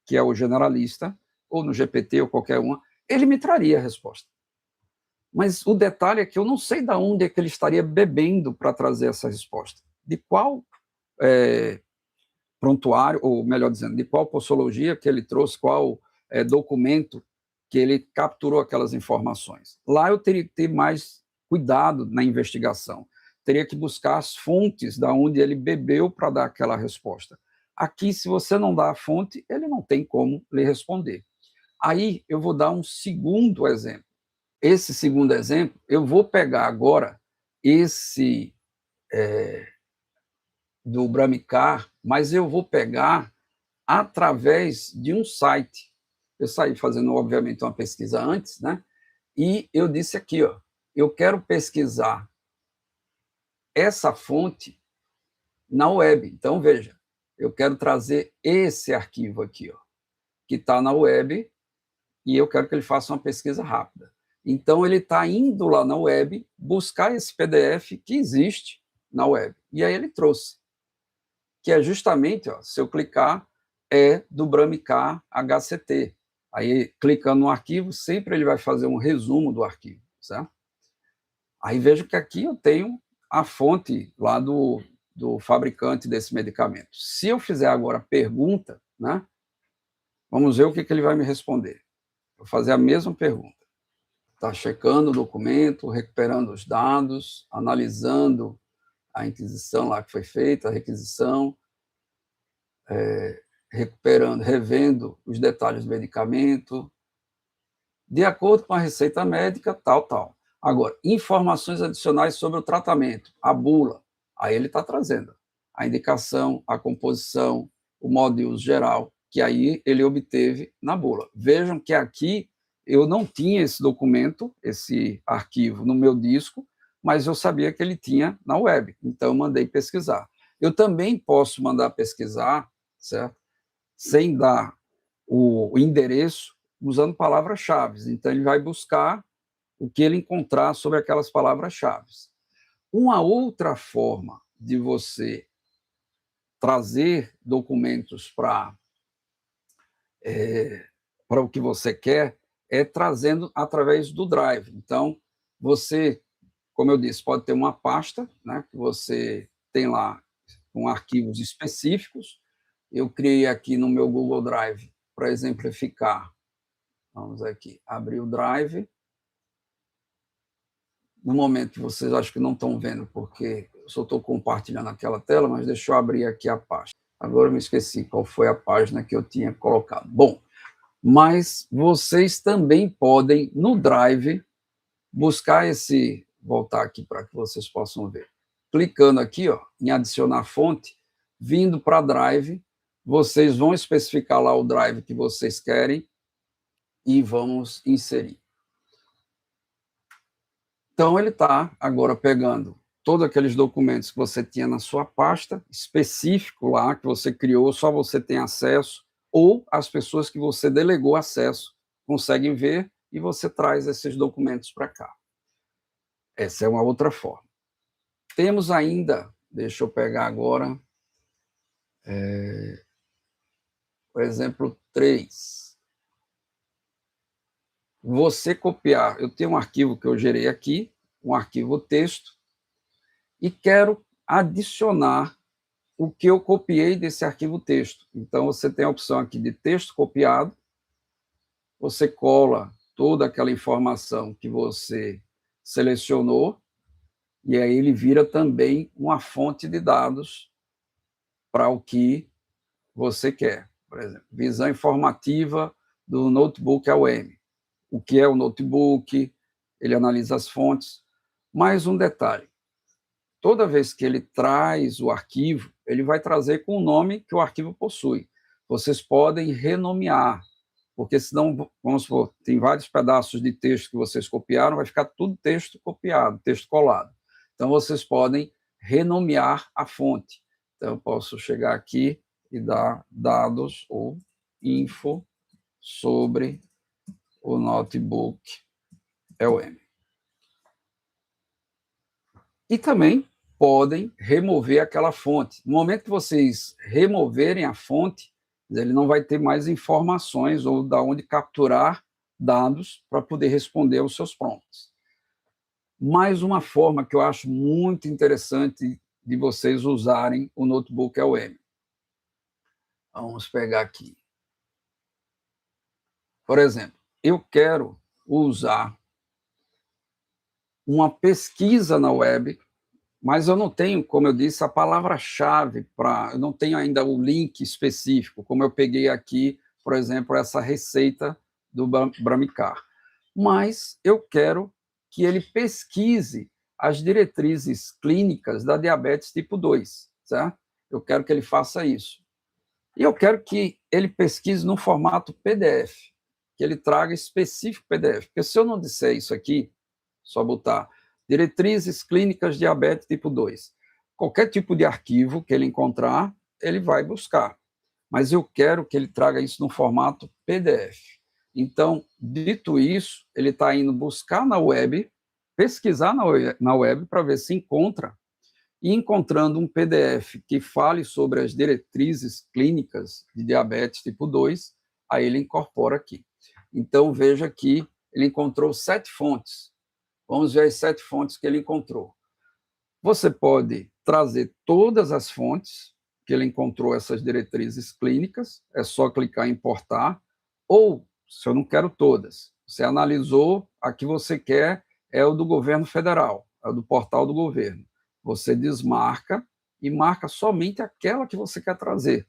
que é o generalista, ou no GPT, ou qualquer uma, ele me traria a resposta. Mas o detalhe é que eu não sei de onde é que ele estaria bebendo para trazer essa resposta. De qual prontuário, ou melhor dizendo, de qual postologia que ele trouxe, qual documento que ele capturou aquelas informações. Lá eu teria que ter mais cuidado na investigação, teria que buscar as fontes da onde ele bebeu para dar aquela resposta. Aqui, se você não dá a fonte, ele não tem como lhe responder. Aí eu vou dar um segundo exemplo. Esse segundo exemplo, eu vou pegar agora esse do Bramicar, mas eu vou pegar através de um site. Eu saí fazendo, obviamente, uma pesquisa antes, né? E eu disse aqui, ó, eu quero pesquisar essa fonte na web. Então, veja, eu quero trazer esse arquivo aqui, ó, que está na web, e eu quero que ele faça uma pesquisa rápida. Então, ele está indo lá na web buscar esse PDF que existe na web. E aí ele trouxe, que é justamente, ó, se eu clicar, é do Bramicar HCT. Aí, clicando no arquivo, sempre ele vai fazer um resumo do arquivo, certo? Aí vejo que aqui eu tenho a fonte lá do fabricante desse medicamento. Se eu fizer agora a pergunta, né, vamos ver o que ele vai me responder. Vou fazer a mesma pergunta. Está checando o documento, recuperando os dados, analisando a inquisição lá que foi feita, a requisição, recuperando, revendo os detalhes do medicamento, de acordo com a receita médica, tal, tal. Agora, informações adicionais sobre o tratamento, a bula, aí ele está trazendo a indicação, a composição, o modo de uso geral, que aí ele obteve na bula. Vejam que aqui eu não tinha esse documento, esse arquivo no meu disco, mas eu sabia que ele tinha na web, então eu mandei pesquisar. Eu também posso mandar pesquisar, certo? Sem dar o endereço, usando palavras-chave. Então, ele vai buscar o que ele encontrar sobre aquelas palavras-chave. Uma outra forma de você trazer documentos para o que você quer é trazendo através do Drive. Então, você, como eu disse, pode ter uma pasta, né, que você tem lá com arquivos específicos. Eu criei aqui no meu Google Drive para exemplificar. Vamos aqui, abrir o Drive. No momento que vocês acho que não estão vendo, porque eu só estou compartilhando aquela tela, mas deixa eu abrir aqui a página. Agora eu me esqueci qual foi a página que eu tinha colocado. Bom, mas vocês também podem, no Drive, buscar esse... Voltar aqui para que vocês possam ver. Clicando aqui, ó, em adicionar fonte, vindo para Drive, vocês vão especificar lá o Drive que vocês querem e vamos inserir. Então, ele está agora pegando todos aqueles documentos que você tinha na sua pasta, específico lá, que você criou, só você tem acesso, ou as pessoas que você delegou acesso conseguem ver, e você traz esses documentos para cá. Essa é uma outra forma. Temos ainda, deixa eu pegar agora, o exemplo 3. Você copiar, eu tenho um arquivo que eu gerei aqui, um arquivo texto, e quero adicionar o que eu copiei desse arquivo texto. Então, você tem a opção aqui de texto copiado, você cola toda aquela informação que você selecionou, e aí ele vira também uma fonte de dados para o que você quer. Por exemplo, visão informativa do notebook AOM. O que é o notebook, ele analisa as fontes. Mais um detalhe, toda vez que ele traz o arquivo, ele vai trazer com o nome que o arquivo possui. Vocês podem renomear, porque senão, vamos supor, tem vários pedaços de texto que vocês copiaram, vai ficar tudo texto copiado, texto colado. Então, vocês podem renomear a fonte. Então, eu posso chegar aqui e dar dados ou info sobre o notebook AOM. E também podem remover aquela fonte. No momento que vocês removerem a fonte, ele não vai ter mais informações ou da onde capturar dados para poder responder aos seus prompts. Mais uma forma que eu acho muito interessante de vocês usarem o notebook AOM. Vamos pegar aqui. Por exemplo, eu quero usar uma pesquisa na web, mas eu não tenho, como eu disse, a palavra-chave para... Eu não tenho ainda o link específico, como eu peguei aqui, por exemplo, essa receita do Bramicar. Mas eu quero que ele pesquise as diretrizes clínicas da diabetes tipo 2, certo? Eu quero que ele faça isso. E eu quero que ele pesquise no formato PDF, que ele traga específico PDF. Porque se eu não disser isso aqui, só botar diretrizes clínicas de diabetes tipo 2, qualquer tipo de arquivo que ele encontrar, ele vai buscar. Mas eu quero que ele traga isso no formato PDF. Então, dito isso, ele está indo buscar na web, pesquisar na web para ver se encontra, e encontrando um PDF que fale sobre as diretrizes clínicas de diabetes tipo 2, aí ele incorpora aqui. Então, veja que ele encontrou 7 fontes. Vamos ver as 7 fontes que ele encontrou. Você pode trazer todas as fontes que ele encontrou, essas diretrizes clínicas, é só clicar em importar, ou, se eu não quero todas, você analisou, a que você quer é o do governo federal, é o do portal do governo. Você desmarca e marca somente aquela que você quer trazer,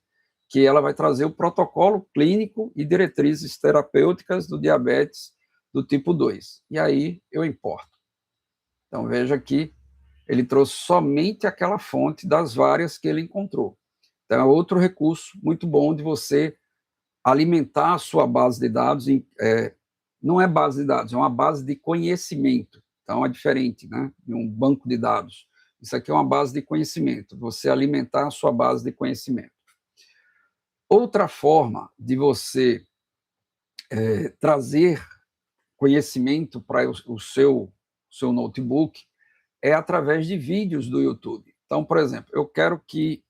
que ela vai trazer o protocolo clínico e diretrizes terapêuticas do diabetes do tipo 2. E aí eu importo. Então, veja aqui, ele trouxe somente aquela fonte das várias que ele encontrou. Então, é outro recurso muito bom de você alimentar a sua base de dados. Não é base de dados, é uma base de conhecimento. Então, é diferente, né, de um banco de dados. Isso aqui é uma base de conhecimento, você alimentar a sua base de conhecimento. Outra forma de você trazer conhecimento para o seu notebook é através de vídeos do YouTube. Então, por exemplo, eu quero que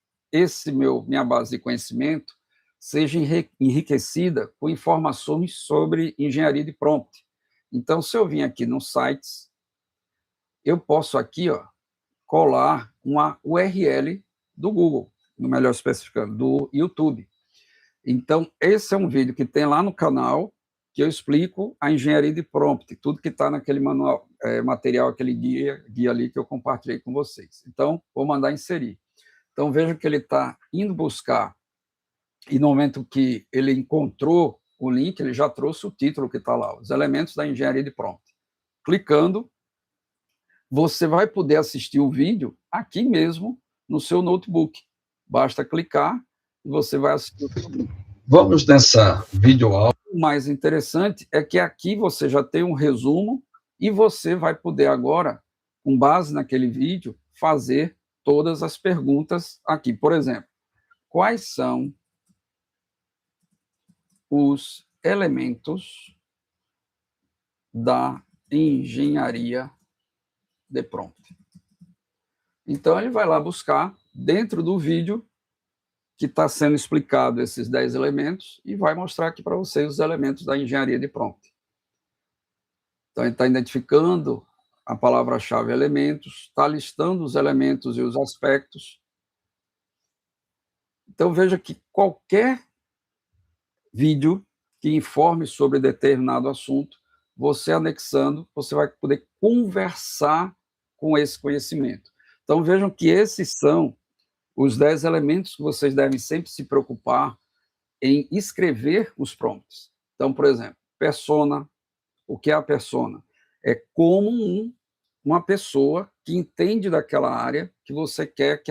minha base de conhecimento seja enriquecida com informações sobre engenharia de prompt. Então, se eu vim aqui no sites, eu posso aqui, ó, colar uma URL do Google, no melhor especificando, do YouTube. Então, esse é um vídeo que tem lá no canal, que eu explico a engenharia de prompt, tudo que está naquele manual, material, aquele guia ali que eu compartilhei com vocês. Então, vou mandar inserir. Então, veja que ele está indo buscar, e no momento que ele encontrou o link, ele já trouxe o título que está lá, os elementos da engenharia de prompt. Clicando, você vai poder assistir o vídeo aqui mesmo no seu notebook. Basta clicar e você vai assistir o vídeo. Vamos nessa videoaula. O mais interessante é que aqui você já tem um resumo e você vai poder agora, com base naquele vídeo, fazer todas as perguntas aqui. Por exemplo, quais são os elementos da engenharia de prompt? Então, ele vai lá buscar dentro do vídeo que está sendo explicado esses 10 elementos e vai mostrar aqui para vocês os elementos da engenharia de prompt. Então, ele está identificando a palavra-chave elementos, está listando os elementos e os aspectos. Então, veja que qualquer vídeo que informe sobre determinado assunto, você anexando, você vai poder conversar com esse conhecimento. Então, vejam que esses são os 10 elementos que vocês devem sempre se preocupar em escrever os prompts. Então, por exemplo, persona. O que é a persona? É como uma pessoa que entende daquela área que você quer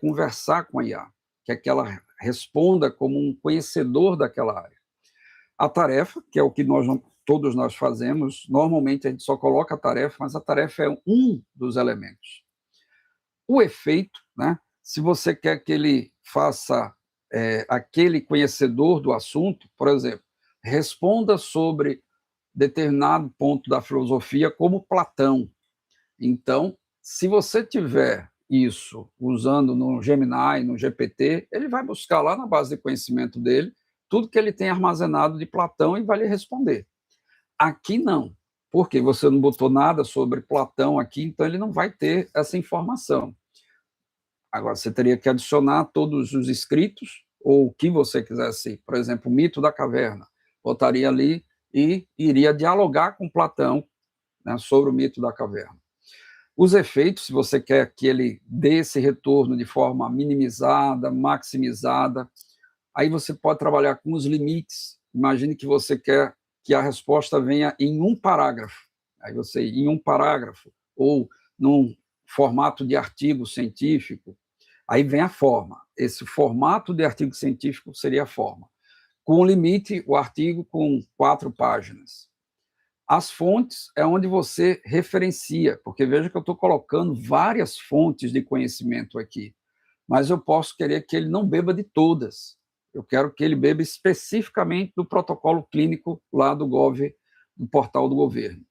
conversar com a IA, quer que ela responda como um conhecedor daquela área. A tarefa, que é o que todos nós fazemos, normalmente a gente só coloca a tarefa, mas a tarefa é um dos elementos. O efeito, né? Se você quer que ele faça aquele conhecedor do assunto, por exemplo, responda sobre determinado ponto da filosofia como Platão. Então, se você tiver isso usando no Gemini, no GPT, ele vai buscar lá na base de conhecimento dele tudo que ele tem armazenado de Platão e vai lhe responder. Aqui não, porque você não botou nada sobre Platão aqui, então ele não vai ter essa informação. Agora, você teria que adicionar todos os escritos, ou o que você quisesse, por exemplo, o mito da caverna, botaria ali e iria dialogar com Platão, né, sobre o mito da caverna. Os efeitos, se você quer que ele dê esse retorno de forma minimizada, maximizada, aí você pode trabalhar com os limites. Imagine que você quer que a resposta venha em um parágrafo. Aí você, em um parágrafo, ou num formato de artigo científico, aí vem a forma. Esse formato de artigo científico seria a forma. Com o limite, o artigo com 4 páginas. As fontes é onde você referencia, porque veja que eu estou colocando várias fontes de conhecimento aqui, mas eu posso querer que ele não beba de todas. Eu quero que ele beba especificamente do protocolo clínico lá do do portal do governo.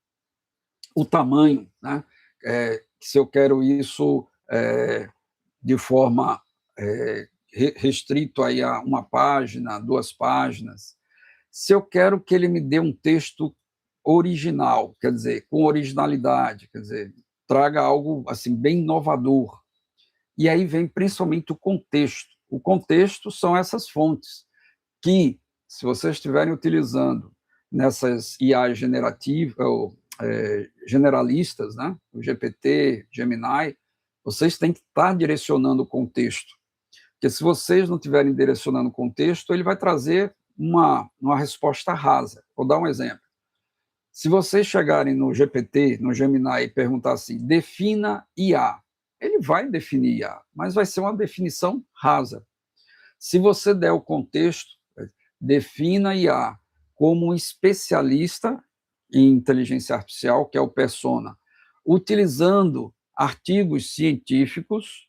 O tamanho, né? Se eu quero isso de forma restrito aí a uma página, 2 páginas. Se eu quero que ele me dê um texto original, quer dizer, com originalidade, quer dizer, traga algo assim bem inovador. E aí vem principalmente o contexto. O contexto são essas fontes que, se vocês estiverem utilizando nessas IA generativas ou generalistas, né, o GPT, Gemini, vocês têm que estar direcionando o contexto. Porque se vocês não estiverem direcionando o contexto, ele vai trazer uma resposta rasa. Vou dar um exemplo. Se vocês chegarem no GPT, no Gemini, e perguntar assim, defina IA, ele vai definir IA, mas vai ser uma definição rasa. Se você der o contexto, defina IA como um especialista em inteligência artificial, que é o persona, utilizando artigos científicos,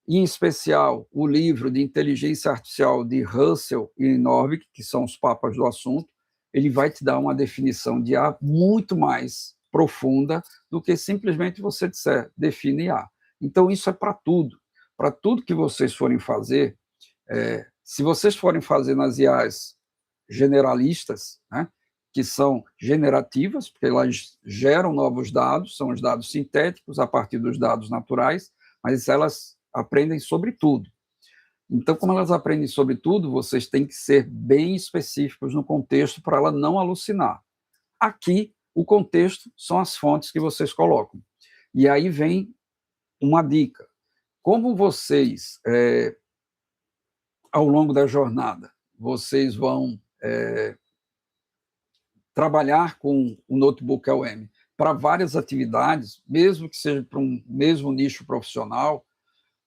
em especial o livro de inteligência artificial de Russell e Norvig, que são os papas do assunto, ele vai te dar uma definição de IA muito mais profunda do que simplesmente você disser, define IA. Então, isso é para tudo. Para tudo que vocês forem fazer, se vocês forem fazer nas IAs generalistas, né, que são generativas, porque elas geram novos dados, são os dados sintéticos a partir dos dados naturais, mas elas aprendem sobre tudo. Então, como elas aprendem sobre tudo, vocês têm que ser bem específicos no contexto para ela não alucinar. Aqui, o contexto são as fontes que vocês colocam. E aí vem uma dica. Como vocês, ao longo da jornada, vocês vão trabalhar com o notebook LM para várias atividades, mesmo que seja para um mesmo nicho profissional,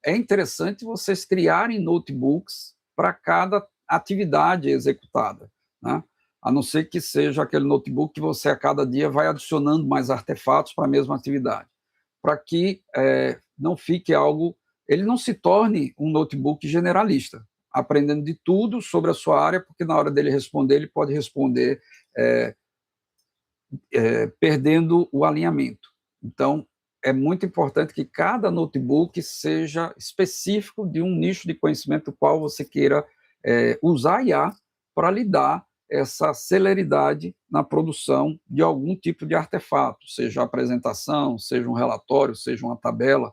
é interessante vocês criarem notebooks para cada atividade executada, né? A não ser que seja aquele notebook que você a cada dia vai adicionando mais artefatos para a mesma atividade, para que não fique algo, ele não se torne um notebook generalista, aprendendo de tudo sobre a sua área, porque na hora dele responder, ele pode responder perdendo o alinhamento. Então, é muito importante que cada notebook seja específico de um nicho de conhecimento do qual você queira usar IA para lhe dar essa celeridade na produção de algum tipo de artefato, seja apresentação, seja um relatório, seja uma tabela.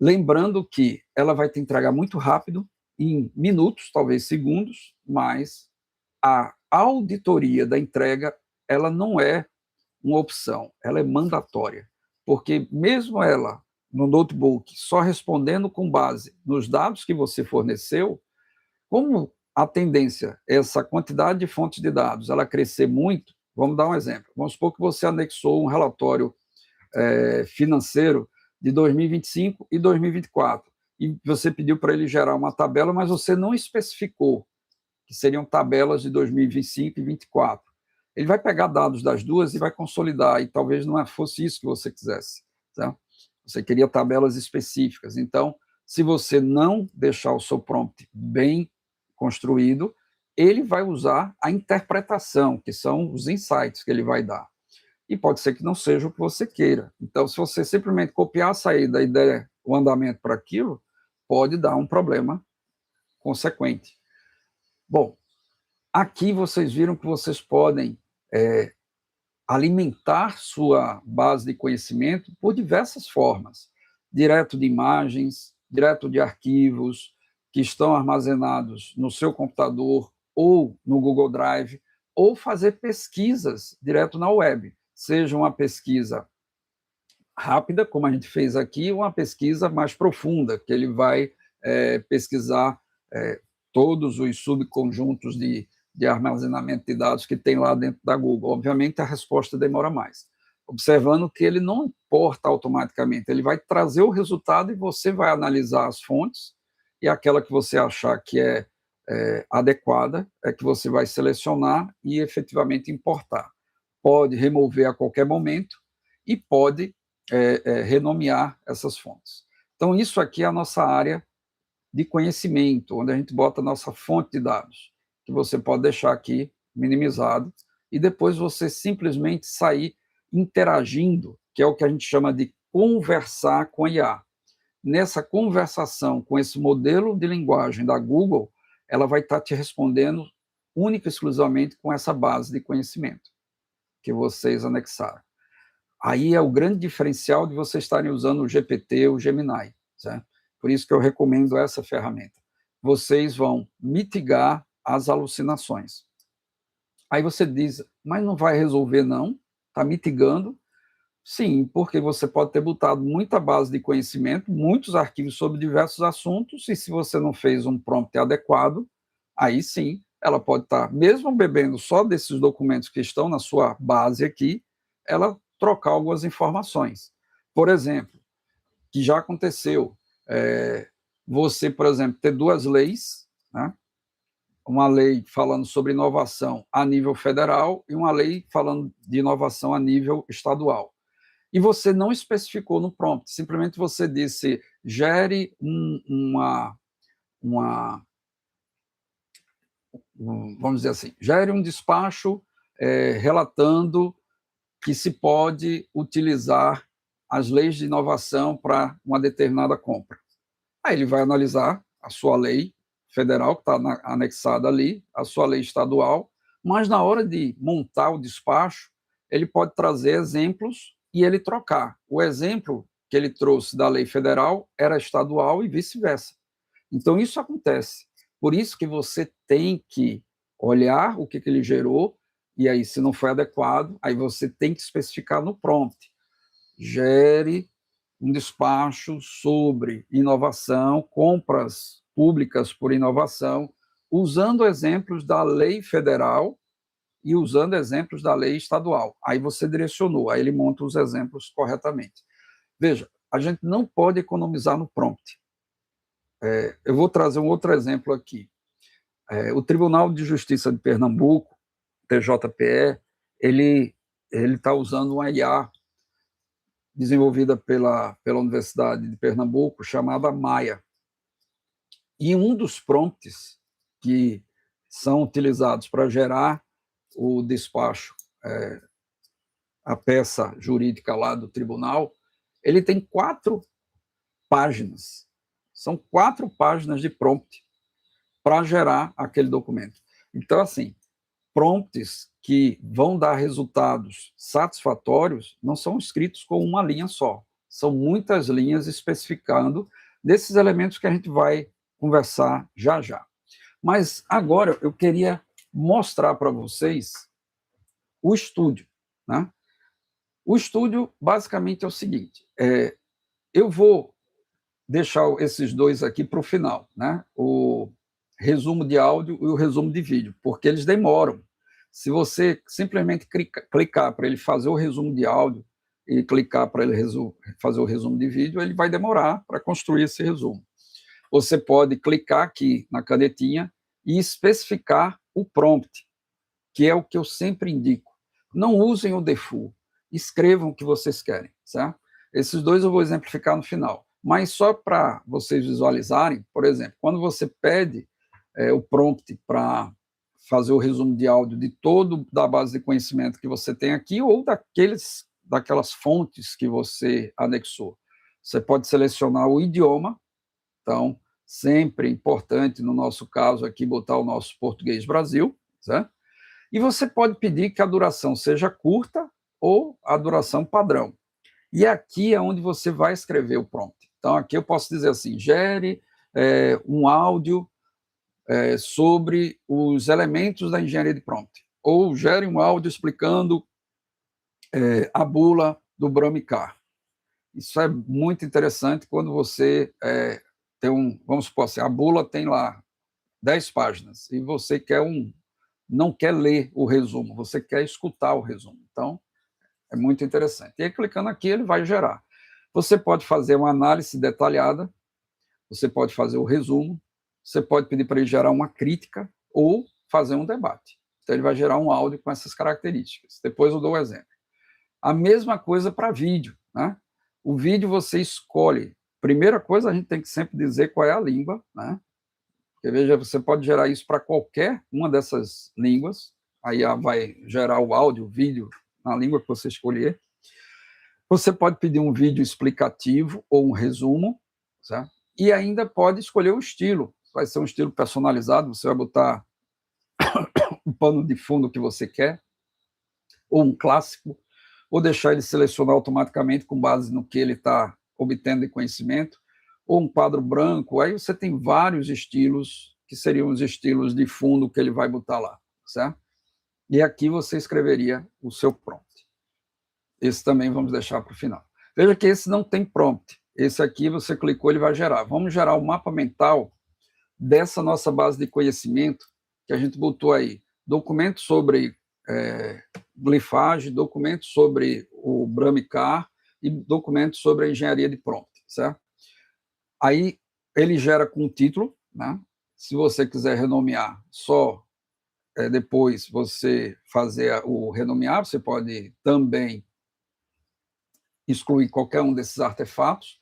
Lembrando que ela vai te entregar muito rápido, em minutos, talvez segundos, mas a auditoria da entrega ela não é uma opção, ela é mandatória, porque mesmo ela no notebook, só respondendo com base nos dados que você forneceu, como a tendência, essa quantidade de fontes de dados, ela crescer muito, vamos dar um exemplo. Vamos supor que você anexou um relatório financeiro de 2025 e 2024, e você pediu para ele gerar uma tabela, mas você não especificou que seriam tabelas de 2025 e 2024. Ele vai pegar dados das duas e vai consolidar, e talvez não fosse isso que você quisesse. Tá? Você queria tabelas específicas. Então, se você não deixar o seu prompt bem construído, ele vai usar a interpretação, que são os insights que ele vai dar. E pode ser que não seja o que você queira. Então, se você simplesmente copiar a saída, a ideia, o andamento para aquilo, pode dar um problema consequente. Bom, aqui vocês viram que vocês podem alimentar sua base de conhecimento por diversas formas, direto de imagens, direto de arquivos que estão armazenados no seu computador ou no Google Drive, ou fazer pesquisas direto na web, seja uma pesquisa rápida, como a gente fez aqui, ou uma pesquisa mais profunda, que ele vai pesquisar todos os subconjuntos de armazenamento de dados que tem lá dentro da Google. Obviamente, a resposta demora mais. Observando que ele não importa automaticamente, ele vai trazer o resultado e você vai analisar as fontes, e aquela que você achar que é adequada é que você vai selecionar e efetivamente importar. Pode remover a qualquer momento e pode renomear essas fontes. Então, isso aqui é a nossa área de conhecimento, onde a gente bota a nossa fonte de dados, que você pode deixar aqui minimizado, e depois você simplesmente sair interagindo, que é o que a gente chama de conversar com a IA. Nessa conversação com esse modelo de linguagem da Google, ela vai estar te respondendo única e exclusivamente com essa base de conhecimento que vocês anexaram. Aí é o grande diferencial de vocês estarem usando o GPT, o Gemini, certo? Por isso que eu recomendo essa ferramenta. Vocês vão mitigar as alucinações. Aí você diz, mas não vai resolver não? Está mitigando? Sim, porque você pode ter botado muita base de conhecimento, muitos arquivos sobre diversos assuntos, e se você não fez um prompt adequado, aí sim, ela pode estar, mesmo bebendo só desses documentos que estão na sua base aqui, ela trocar algumas informações. Por exemplo, que já aconteceu, você, por exemplo, ter duas leis, né? Uma lei falando sobre inovação a nível federal e uma lei falando de inovação a nível estadual. E você não especificou no prompt, simplesmente você disse, gere vamos dizer assim, gere um despacho relatando que se pode utilizar as leis de inovação para uma determinada compra. Aí ele vai analisar a sua lei federal, que está anexada ali, a sua lei estadual, mas na hora de montar o despacho, ele pode trazer exemplos e ele trocar. O exemplo que ele trouxe da lei federal era estadual e vice-versa. Então, isso acontece. Por isso que você tem que olhar o que ele gerou, e aí, se não foi adequado, aí você tem que especificar no prompt. Gere um despacho sobre inovação, compras públicas por inovação, usando exemplos da lei federal e usando exemplos da lei estadual. Aí você direcionou, aí ele monta os exemplos corretamente. Veja, a gente não pode economizar no prompt. Eu vou trazer um outro exemplo aqui. O Tribunal de Justiça de Pernambuco, TJPE, ele está usando uma IA desenvolvida pela Universidade de Pernambuco, chamada Maia. E um dos prompts que são utilizados para gerar o despacho, a peça jurídica lá do tribunal, ele tem 4 páginas. São 4 páginas de prompt para gerar aquele documento. Então, assim, prompts que vão dar resultados satisfatórios não são escritos com uma linha só. São muitas linhas especificando desses elementos que a gente vai conversar já já. Mas agora eu queria mostrar para vocês o estúdio, né? O estúdio basicamente é o seguinte, Eu vou deixar esses dois aqui para o final, né? O resumo de áudio e o resumo de vídeo, porque eles demoram. Se você simplesmente clicar para ele fazer o resumo de áudio e clicar para ele fazer o resumo de vídeo, ele vai demorar para construir esse resumo. Você pode clicar aqui na canetinha e especificar o prompt, que é o que eu sempre indico. Não usem o default, escrevam o que vocês querem, certo? Esses dois eu vou exemplificar no final. Mas só para vocês visualizarem, por exemplo, quando você pede o prompt para fazer o resumo de áudio de todo da base de conhecimento que você tem aqui ou daquelas fontes que você anexou. Você pode selecionar o idioma, então, sempre importante, no nosso caso aqui, botar o nosso português Brasil, certo? E você pode pedir que a duração seja curta ou a duração padrão. E aqui é onde você vai escrever o prompt. Então, aqui eu posso dizer assim, gere um áudio sobre os elementos da engenharia de prompt. Ou gere um áudio explicando a bula do Brahmi-Car. Isso é muito interessante quando você tem vamos supor assim, a bula tem lá 10 páginas e você não quer ler o resumo, você quer escutar o resumo. Então, é muito interessante. E aí, clicando aqui, ele vai gerar. Você pode fazer uma análise detalhada, você pode fazer o resumo, você pode pedir para ele gerar uma crítica ou fazer um debate. Então, ele vai gerar um áudio com essas características. Depois eu dou um exemplo. A mesma coisa para vídeo, né? O vídeo você escolhe. Primeira coisa, a gente tem que sempre dizer qual é a língua, né? Porque, veja, você pode gerar isso para qualquer uma dessas línguas, aí vai gerar o áudio, o vídeo, na língua que você escolher. Você pode pedir um vídeo explicativo ou um resumo, certo? E ainda pode escolher o estilo. Vai ser um estilo personalizado, você vai botar o pano de fundo que você quer, ou um clássico, ou deixar ele selecionar automaticamente com base no que ele está obtendo de conhecimento, ou um quadro branco. Aí você tem vários estilos, que seriam os estilos de fundo que ele vai botar lá, certo? E aqui você escreveria o seu prompt. Esse também vamos deixar para o final. Veja que esse não tem prompt. Esse aqui você clicou, ele vai gerar. Vamos gerar o mapa mental dessa nossa base de conhecimento que a gente botou aí. Documentos sobre glifagem, documentos sobre o Brahmi-Car e documentos sobre a engenharia de prompt, certo? Aí ele gera com o título, né? Se você quiser renomear, só depois você fazer o renomear, você pode também excluir qualquer um desses artefatos.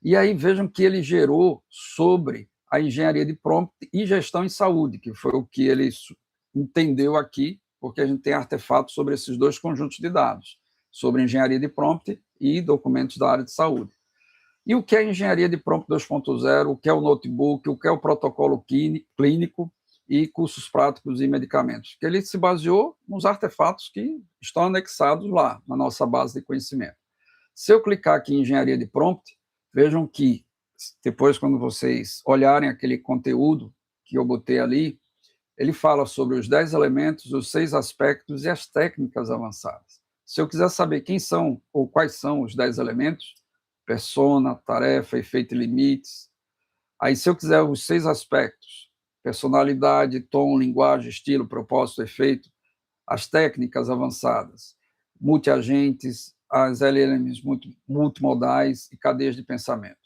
E aí vejam que ele gerou sobre a engenharia de prompt e gestão em saúde, que foi o que ele entendeu aqui, porque a gente tem artefatos sobre esses dois conjuntos de dados, sobre engenharia de prompt e documentos da área de saúde. E o que é engenharia de prompt 2.0, o que é o notebook, o que é o protocolo clínico e cursos práticos e medicamentos, que ele se baseou nos artefatos que estão anexados lá na nossa base de conhecimento. Se eu clicar aqui em engenharia de prompt, vejam que depois, quando vocês olharem aquele conteúdo que eu botei ali, ele fala sobre os 10 elementos, os 6 aspectos e as técnicas avançadas. Se eu quiser saber quem são ou quais são os 10 elementos, persona, tarefa, efeito e limites. Aí, se eu quiser os 6 aspectos, personalidade, tom, linguagem, estilo, propósito, efeito, as técnicas avançadas, multiagentes, as LLMs multimodais e cadeias de pensamento.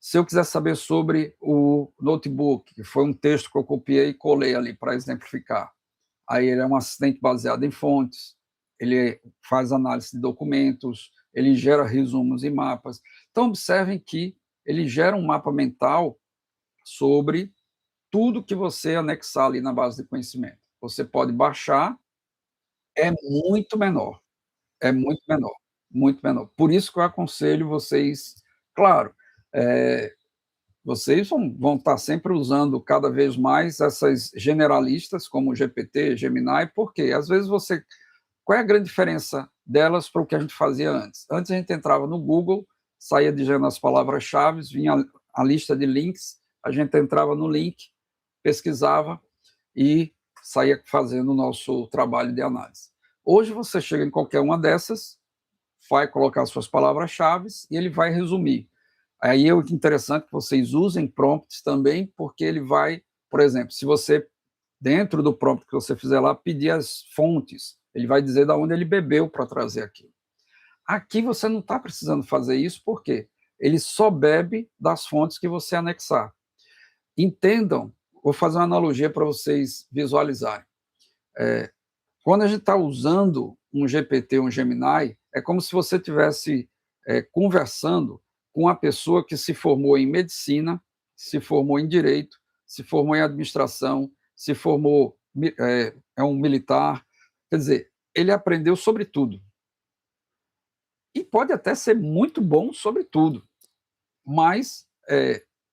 Se eu quiser saber sobre o notebook, que foi um texto que eu copiei e colei ali para exemplificar, aí ele é um assistente baseado em fontes, ele faz análise de documentos, ele gera resumos e mapas. Então, observem que ele gera um mapa mental sobre tudo que você anexar ali na base de conhecimento. Você pode baixar, é muito menor. É muito menor, muito menor. Por isso que eu aconselho vocês, claro, vocês vão estar sempre usando cada vez mais essas generalistas, como o GPT, Gemini, porque às vezes qual é a grande diferença delas para o que a gente fazia antes? Antes a gente entrava no Google, saía dizendo as palavras-chave, vinha a lista de links, a gente entrava no link, pesquisava e saía fazendo o nosso trabalho de análise. Hoje você chega em qualquer uma dessas, vai colocar suas palavras-chave e ele vai resumir. Aí é o que é interessante que vocês usem prompts também, porque ele vai, por exemplo, se você, dentro do prompt que você fizer lá, pedir as fontes, ele vai dizer de onde ele bebeu para trazer aquilo. Aqui você não está precisando fazer isso, porque ele só bebe das fontes que você anexar. Entendam, vou fazer uma analogia para vocês visualizarem. Quando a gente está usando um GPT, um Gemini, é como se você estivesse conversando com uma pessoa que se formou em medicina, se formou em direito, se formou em administração, se formou, é um militar. Quer dizer, ele aprendeu sobre tudo. E pode até ser muito bom sobre tudo, mas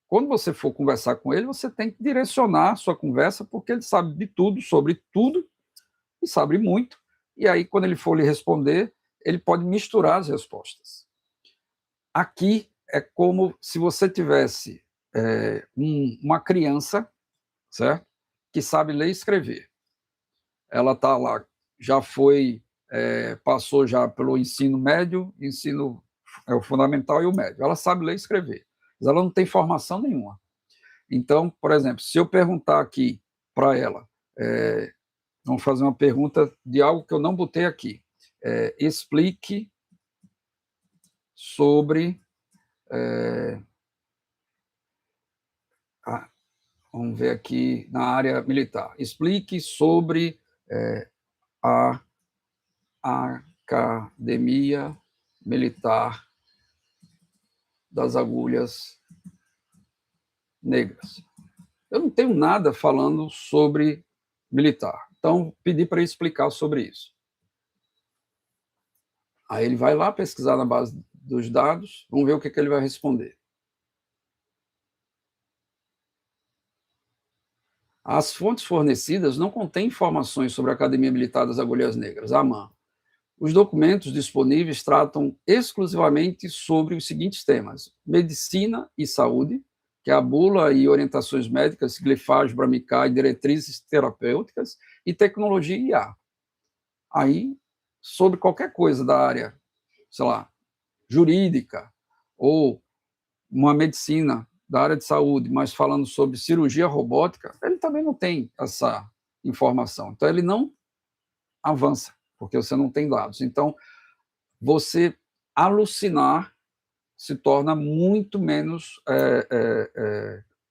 quando você for conversar com ele, você tem que direcionar a sua conversa, porque ele sabe de tudo, sobre tudo, e sabe muito. E aí, quando ele for lhe responder, ele pode misturar as respostas. Aqui é como se você tivesse uma criança, certo? Que sabe ler e escrever. Ela está lá, já foi, passou já pelo ensino médio, ensino o fundamental e o médio. Ela sabe ler e escrever, mas ela não tem formação nenhuma. Então, por exemplo, se eu perguntar aqui para ela, vamos fazer uma pergunta de algo que eu não botei aqui. Explique sobre... vamos ver aqui na área militar. Explique sobre a Academia Militar das Agulhas Negras. Eu não tenho nada falando sobre militar. Então, pedi para ele explicar sobre isso. Aí ele vai lá pesquisar na base dos dados, vamos ver o que ele vai responder. As fontes fornecidas não contêm informações sobre a Academia Militar das Agulhas Negras, AMAN. Os documentos disponíveis tratam exclusivamente sobre os seguintes temas: medicina e saúde, que é a bula e orientações médicas, glifagem, Bramicai, diretrizes terapêuticas, e tecnologia e IA. Aí, sobre qualquer coisa da área, sei lá, jurídica, ou uma medicina da área de saúde, mas falando sobre cirurgia robótica, ele também não tem essa informação. Então, ele não avança, porque você não tem dados. Então, você alucinar se torna muito menos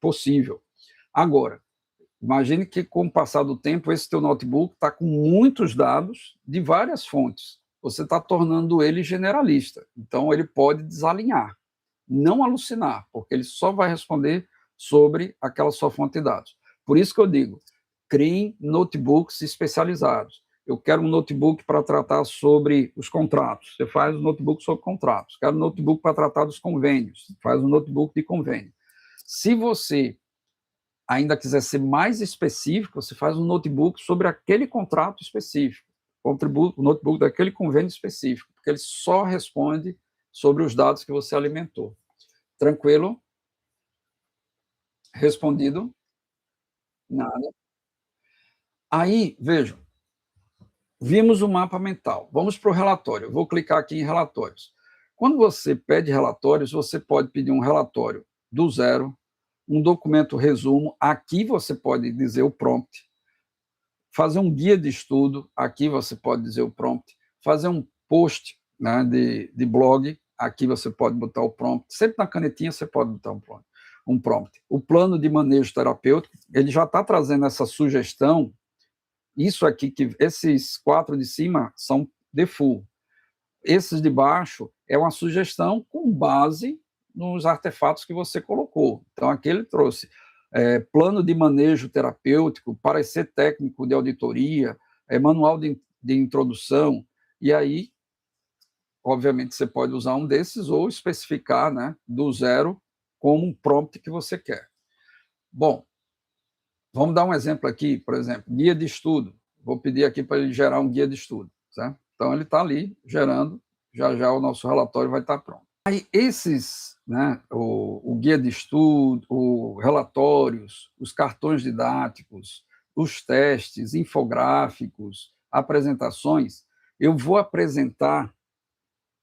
possível. Agora, imagine que, com o passar do tempo, esse teu notebook está com muitos dados de várias fontes. Você está tornando ele generalista. Então, ele pode desalinhar, não alucinar, porque ele só vai responder sobre aquela sua fonte de dados. Por isso que eu digo, criem notebooks especializados. Eu quero um notebook para tratar sobre os contratos. Você faz um notebook sobre contratos. Quero um notebook para tratar dos convênios. Faz um notebook de convênio. Se você ainda quiser ser mais específico, você faz um notebook sobre aquele contrato específico, o notebook daquele convênio específico, porque ele só responde sobre os dados que você alimentou. Tranquilo? Respondido? Nada. Aí, vejam, vimos o mapa mental. Vamos para o relatório. Eu vou clicar aqui em relatórios. Quando você pede relatórios, você pode pedir um relatório do zero, um documento resumo. Aqui você pode dizer o prompt. Fazer um guia de estudo. Aqui você pode dizer o prompt. Fazer um post, né, de blog. Aqui você pode botar o prompt. Sempre na canetinha você pode botar um prompt. O plano de manejo terapêutico, ele já está trazendo essa sugestão. Isso aqui, que esses 4 de cima são default. Esses de baixo é uma sugestão com base nos artefatos que você colocou. Então, aqui ele trouxe plano de manejo terapêutico, parecer técnico de auditoria, manual de introdução, e aí, obviamente, você pode usar um desses ou especificar, né, do zero como um prompt que você quer. Bom, vamos dar um exemplo aqui, por exemplo, guia de estudo. Vou pedir aqui para ele gerar um guia de estudo, certo? Então, ele está ali gerando, já o nosso relatório vai estar pronto. Aí, esses, né, o guia de estudo, os relatórios, os cartões didáticos, os testes, infográficos, apresentações, eu vou apresentar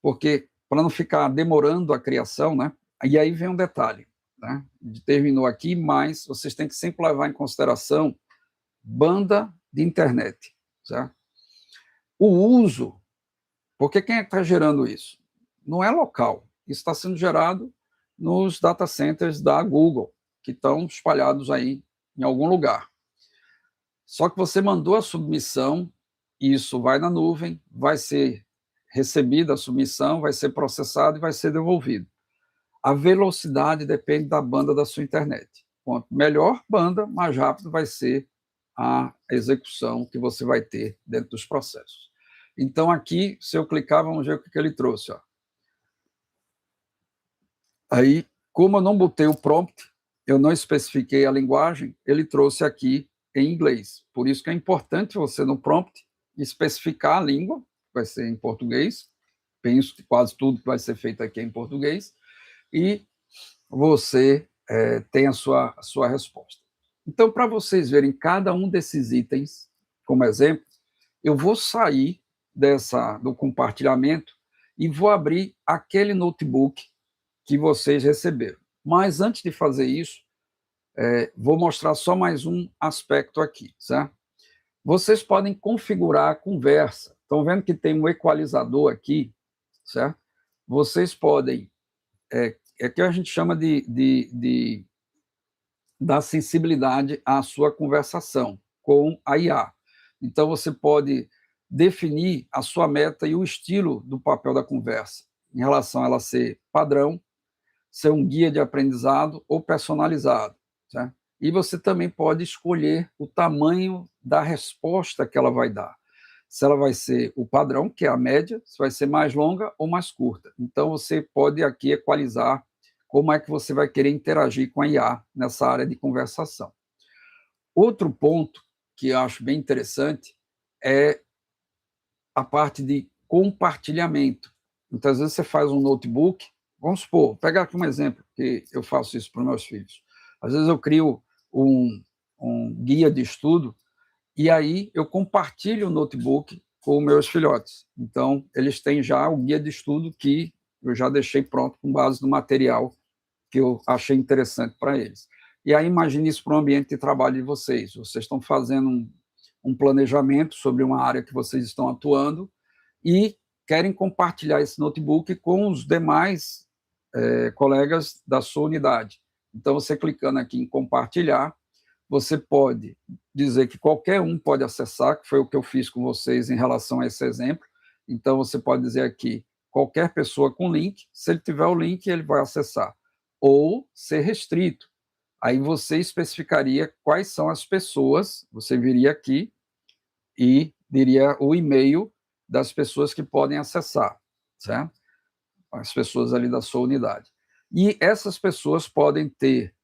porque para não ficar demorando a criação, né? E aí vem um detalhe, né? Terminou aqui, mas vocês têm que sempre levar em consideração banda de internet, certo? O uso, porque quem é que está gerando isso? Não é local, isso está sendo gerado nos data centers da Google, que estão espalhados aí em algum lugar. Só que você mandou a submissão, isso vai na nuvem, vai ser recebida a submissão, vai ser processado e vai ser devolvido. A velocidade depende da banda da sua internet. Quanto melhor banda, mais rápido vai ser a execução que você vai ter dentro dos processos. Então, aqui, se eu clicar, vamos ver o que ele trouxe. Ó. Aí, como eu não botei o prompt, eu não especifiquei a linguagem, ele trouxe aqui em inglês. Por isso que é importante você, no prompt, especificar a língua, vai ser em português, penso que quase tudo que vai ser feito aqui é em português, e você tem a sua resposta. Então, para vocês verem cada um desses itens, como exemplo, eu vou sair do compartilhamento e vou abrir aquele notebook que vocês receberam. Mas antes de fazer isso, vou mostrar só mais um aspecto aqui, certo? Vocês podem configurar a conversa. Estão vendo que tem um equalizador aqui, certo? Vocês podem, que a gente chama de dar sensibilidade à sua conversação com a IA. Então, você pode definir a sua meta e o estilo do papel da conversa, em relação a ela ser padrão, ser um guia de aprendizado ou personalizado. Certo? E você também pode escolher o tamanho da resposta que ela vai dar. Se ela vai ser o padrão, que é a média, se vai ser mais longa ou mais curta. Então, você pode aqui equalizar como é que você vai querer interagir com a IA nessa área de conversação. Outro ponto que eu acho bem interessante é a parte de compartilhamento. Muitas vezes você faz um notebook, vamos supor, vou pegar aqui um exemplo, que eu faço isso para os meus filhos. Às vezes eu crio um guia de estudo e aí eu compartilho o notebook com meus filhotes. Então, eles têm já o guia de estudo que eu já deixei pronto com base no material que eu achei interessante para eles. E aí imagine isso para o ambiente de trabalho de vocês. Vocês estão fazendo um planejamento sobre uma área que vocês estão atuando e querem compartilhar esse notebook com os demais colegas da sua unidade. Então, você clicando aqui em compartilhar, você pode dizer que qualquer um pode acessar, que foi o que eu fiz com vocês em relação a esse exemplo. Então, você pode dizer aqui, qualquer pessoa com link, se ele tiver o link, ele vai acessar. Ou ser restrito. Aí você especificaria quais são as pessoas, você viria aqui e diria o e-mail das pessoas que podem acessar, certo? As pessoas ali da sua unidade. E essas pessoas podem ter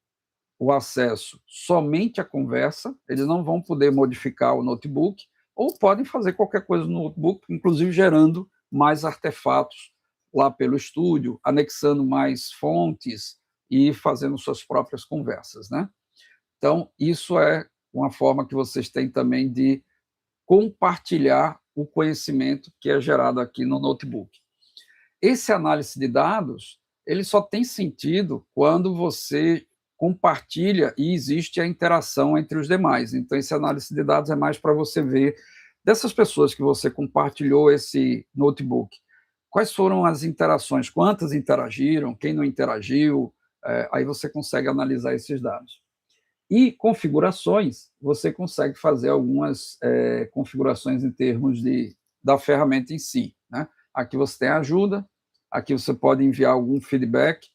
o acesso somente à conversa, eles não vão poder modificar o notebook, ou podem fazer qualquer coisa no notebook, inclusive gerando mais artefatos lá pelo estúdio, anexando mais fontes e fazendo suas próprias conversas, né? Então, isso é uma forma que vocês têm também de compartilhar o conhecimento que é gerado aqui no notebook. Esse análise de dados, ele só tem sentido quando você compartilha e existe a interação entre os demais. Então, esse análise de dados é mais para você ver dessas pessoas que você compartilhou esse notebook. Quais foram as interações? Quantas interagiram? Quem não interagiu? Aí você consegue analisar esses dados. E configurações, você consegue fazer algumas configurações em termos da ferramenta em si. Né? Aqui você tem ajuda, aqui você pode enviar algum feedback.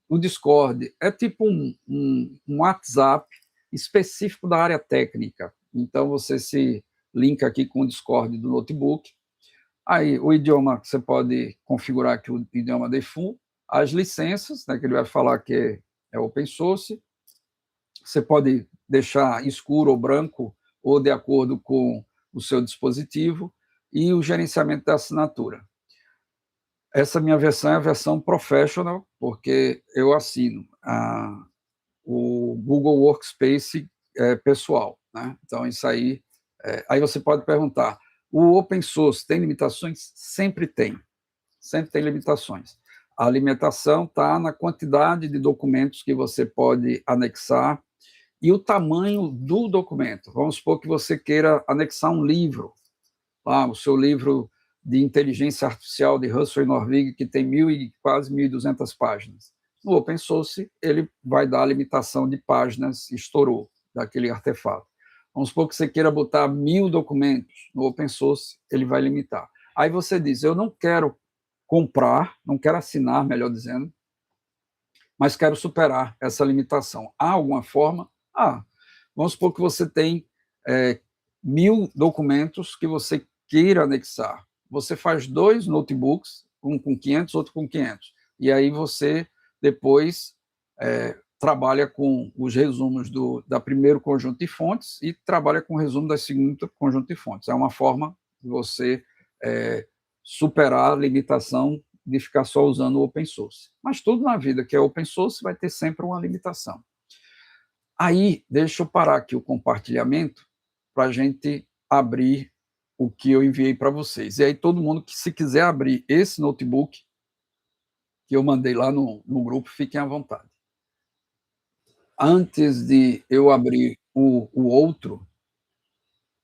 O Discord é tipo um WhatsApp específico da área técnica. Então, você se linka aqui com o Discord do notebook. Aí, o idioma, você pode configurar aqui o idioma default, as licenças, né, que ele vai falar que é open source. Você pode deixar escuro ou branco, ou de acordo com o seu dispositivo, e o gerenciamento da assinatura. Essa minha versão é a versão professional, porque eu assino o Google Workspace pessoal. Né? Então, isso aí... aí você pode perguntar, o open source tem limitações? Sempre tem. sempre tem limitações. A limitação está na quantidade de documentos que você pode anexar e o tamanho do documento. Vamos supor que você queira anexar um livro, o seu livro de inteligência artificial de Russell e Norvig, que tem quase 1.200 páginas. No open source, ele vai dar a limitação de páginas, estourou, daquele artefato. Vamos supor que você queira botar 1.000 documentos no open source, ele vai limitar. Aí você diz, eu não quero comprar, não quero assinar, melhor dizendo, mas quero superar essa limitação. Há alguma forma? Vamos supor que você tem 1.000 documentos que você queira anexar. Você faz 2 notebooks, um com 500, outro com 500. E aí você depois trabalha com os resumos da primeiro conjunto de fontes e trabalha com o resumo da segunda conjunto de fontes. É uma forma de você superar a limitação de ficar só usando o open source. Mas tudo na vida que é open source vai ter sempre uma limitação. Aí, deixa eu parar aqui o compartilhamento para a gente abrir o que eu enviei para vocês. E aí, todo mundo que, se quiser abrir esse notebook que eu mandei lá no grupo, fiquem à vontade. Antes de eu abrir o outro,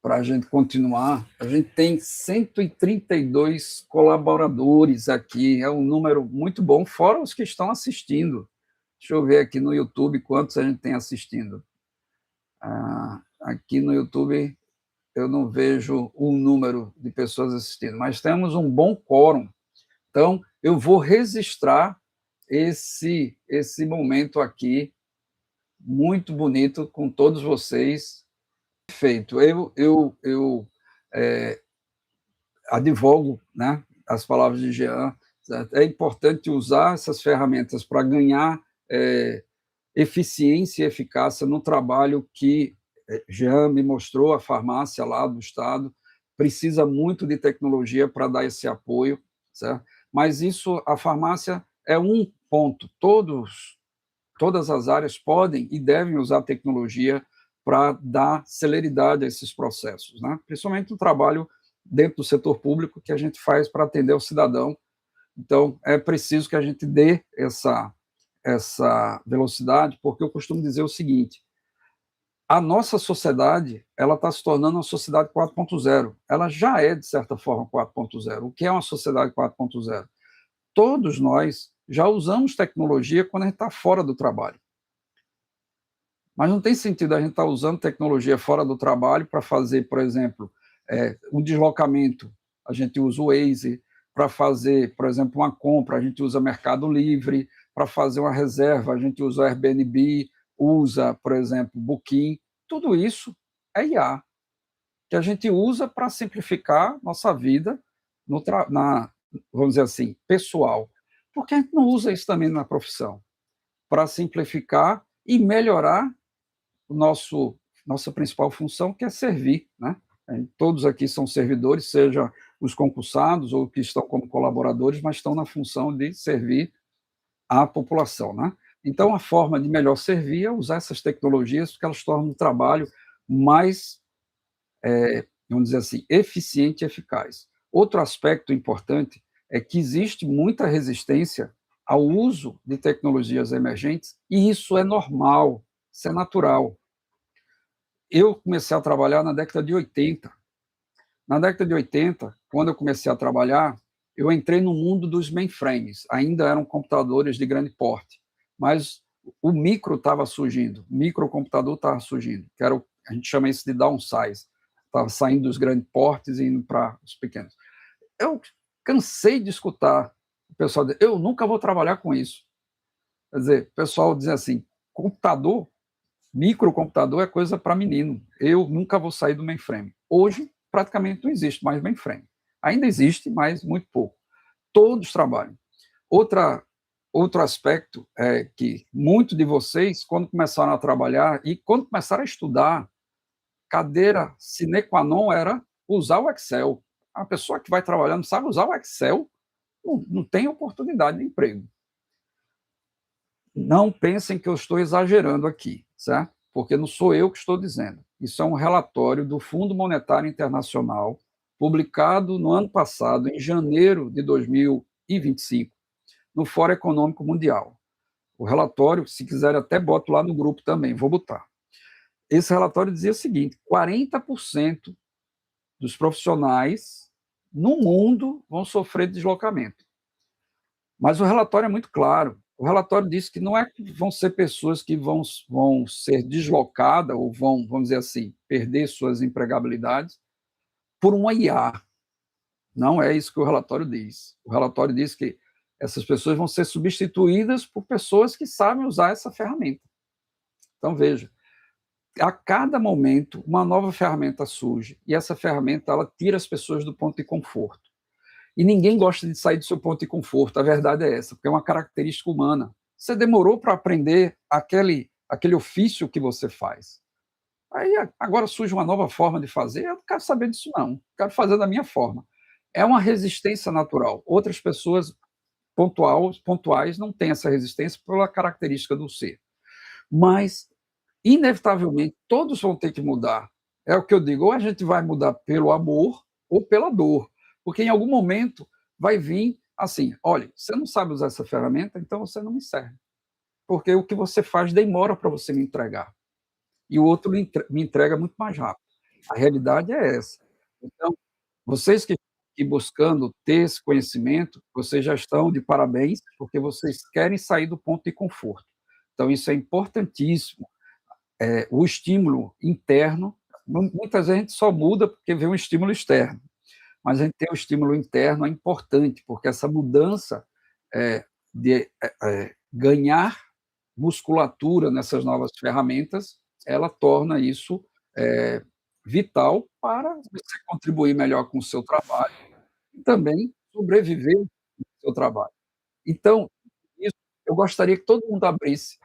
para a gente continuar, a gente tem 132 colaboradores aqui, é um número muito bom, fora os que estão assistindo. Deixa eu ver aqui no YouTube quantos a gente tem assistindo. Aqui no YouTube eu não vejo o número de pessoas assistindo, mas temos um bom quórum. Então, eu vou registrar esse momento aqui, muito bonito, com todos vocês. Perfeito. Eu advogo, né, as palavras de Jean. É importante usar essas ferramentas para ganhar eficiência e eficácia no trabalho que Jean me mostrou, a farmácia lá do Estado precisa muito de tecnologia para dar esse apoio, certo? Mas isso, a farmácia é um ponto. Todas as áreas podem e devem usar tecnologia para dar celeridade a esses processos, né? Principalmente no trabalho dentro do setor público que a gente faz para atender o cidadão. Então, é preciso que a gente dê essa velocidade, porque eu costumo dizer o seguinte: a nossa sociedade ela está se tornando uma sociedade 4.0. Ela já é, de certa forma, 4.0. O que é uma sociedade 4.0? Todos nós já usamos tecnologia quando a gente está fora do trabalho. Mas não tem sentido a gente estar usando tecnologia fora do trabalho para fazer, por exemplo, um deslocamento. A gente usa o Waze. Para fazer, por exemplo, uma compra, a gente usa Mercado Livre. Para fazer uma reserva, a gente usa o Airbnb, usa, por exemplo, Booking. Tudo isso é IA, que a gente usa para simplificar nossa vida, vamos dizer assim, pessoal. Por que a gente não usa isso também na profissão? Para simplificar e melhorar nossa principal função, que é servir, né? Todos aqui são servidores, seja os concursados ou que estão como colaboradores, mas estão na função de servir a população, né? Então, a forma de melhor servir é usar essas tecnologias, porque elas tornam o trabalho mais, vamos dizer assim, eficiente e eficaz. Outro aspecto importante é que existe muita resistência ao uso de tecnologias emergentes, e isso é normal, isso é natural. Eu comecei a trabalhar na década de 80. Na década de 80, quando eu comecei a trabalhar, eu entrei no mundo dos mainframes, ainda eram computadores de grande porte, mas o micro estava surgindo, o microcomputador estava surgindo, que era a gente chama isso de downsize, estava saindo dos grandes portes e indo para os pequenos. Eu cansei de escutar o pessoal dizer, eu nunca vou trabalhar com isso. Quer dizer, o pessoal dizia assim, computador, microcomputador é coisa para menino, eu nunca vou sair do mainframe. Hoje, praticamente não existe mais mainframe. Ainda existe, mas muito pouco. Todos trabalham. Outro aspecto é que muitos de vocês, quando começaram a trabalhar e quando começaram a estudar, cadeira sine qua non era usar o Excel. A pessoa que vai trabalhar não sabe usar o Excel, não tem oportunidade de emprego. Não pensem que eu estou exagerando aqui, certo? Porque não sou eu que estou dizendo. Isso é um relatório do Fundo Monetário Internacional, publicado no ano passado, em janeiro de 2020, 2025, no Fórum Econômico Mundial. O relatório, se quiser, até boto lá no grupo também, vou botar. Esse relatório dizia o seguinte: 40% dos profissionais no mundo vão sofrer deslocamento. Mas o relatório é muito claro. O relatório diz que não é que vão ser pessoas que vão ser deslocadas ou vão, vamos dizer assim, perder suas empregabilidades por uma IA. Não é isso que o relatório diz. O relatório diz que essas pessoas vão ser substituídas por pessoas que sabem usar essa ferramenta. Então, veja, a cada momento uma nova ferramenta surge e essa ferramenta ela tira as pessoas do ponto de conforto. E ninguém gosta de sair do seu ponto de conforto, a verdade é essa, porque é uma característica humana. Você demorou para aprender aquele ofício que você faz. Aí agora surge uma nova forma de fazer, eu não quero saber disso não, quero fazer da minha forma. É uma resistência natural. Outras pessoas pontuais não têm essa resistência pela característica do ser. Mas, inevitavelmente, todos vão ter que mudar. É o que eu digo, ou a gente vai mudar pelo amor ou pela dor. Porque em algum momento vai vir assim: olha, você não sabe usar essa ferramenta, então você não me serve. Porque o que você faz demora para você me entregar. E o outro me entrega muito mais rápido. A realidade é essa. Então, vocês que estão aqui buscando ter esse conhecimento, vocês já estão de parabéns, porque vocês querem sair do ponto de conforto. Então, isso é importantíssimo. O estímulo interno, muitas vezes a gente só muda porque vê um estímulo externo, mas a gente ter o estímulo interno é importante, porque essa mudança de ganhar musculatura nessas novas ferramentas, ela torna isso vital para você contribuir melhor com o seu trabalho e também sobreviver no seu trabalho. Então, isso, eu gostaria que todo mundo abrisse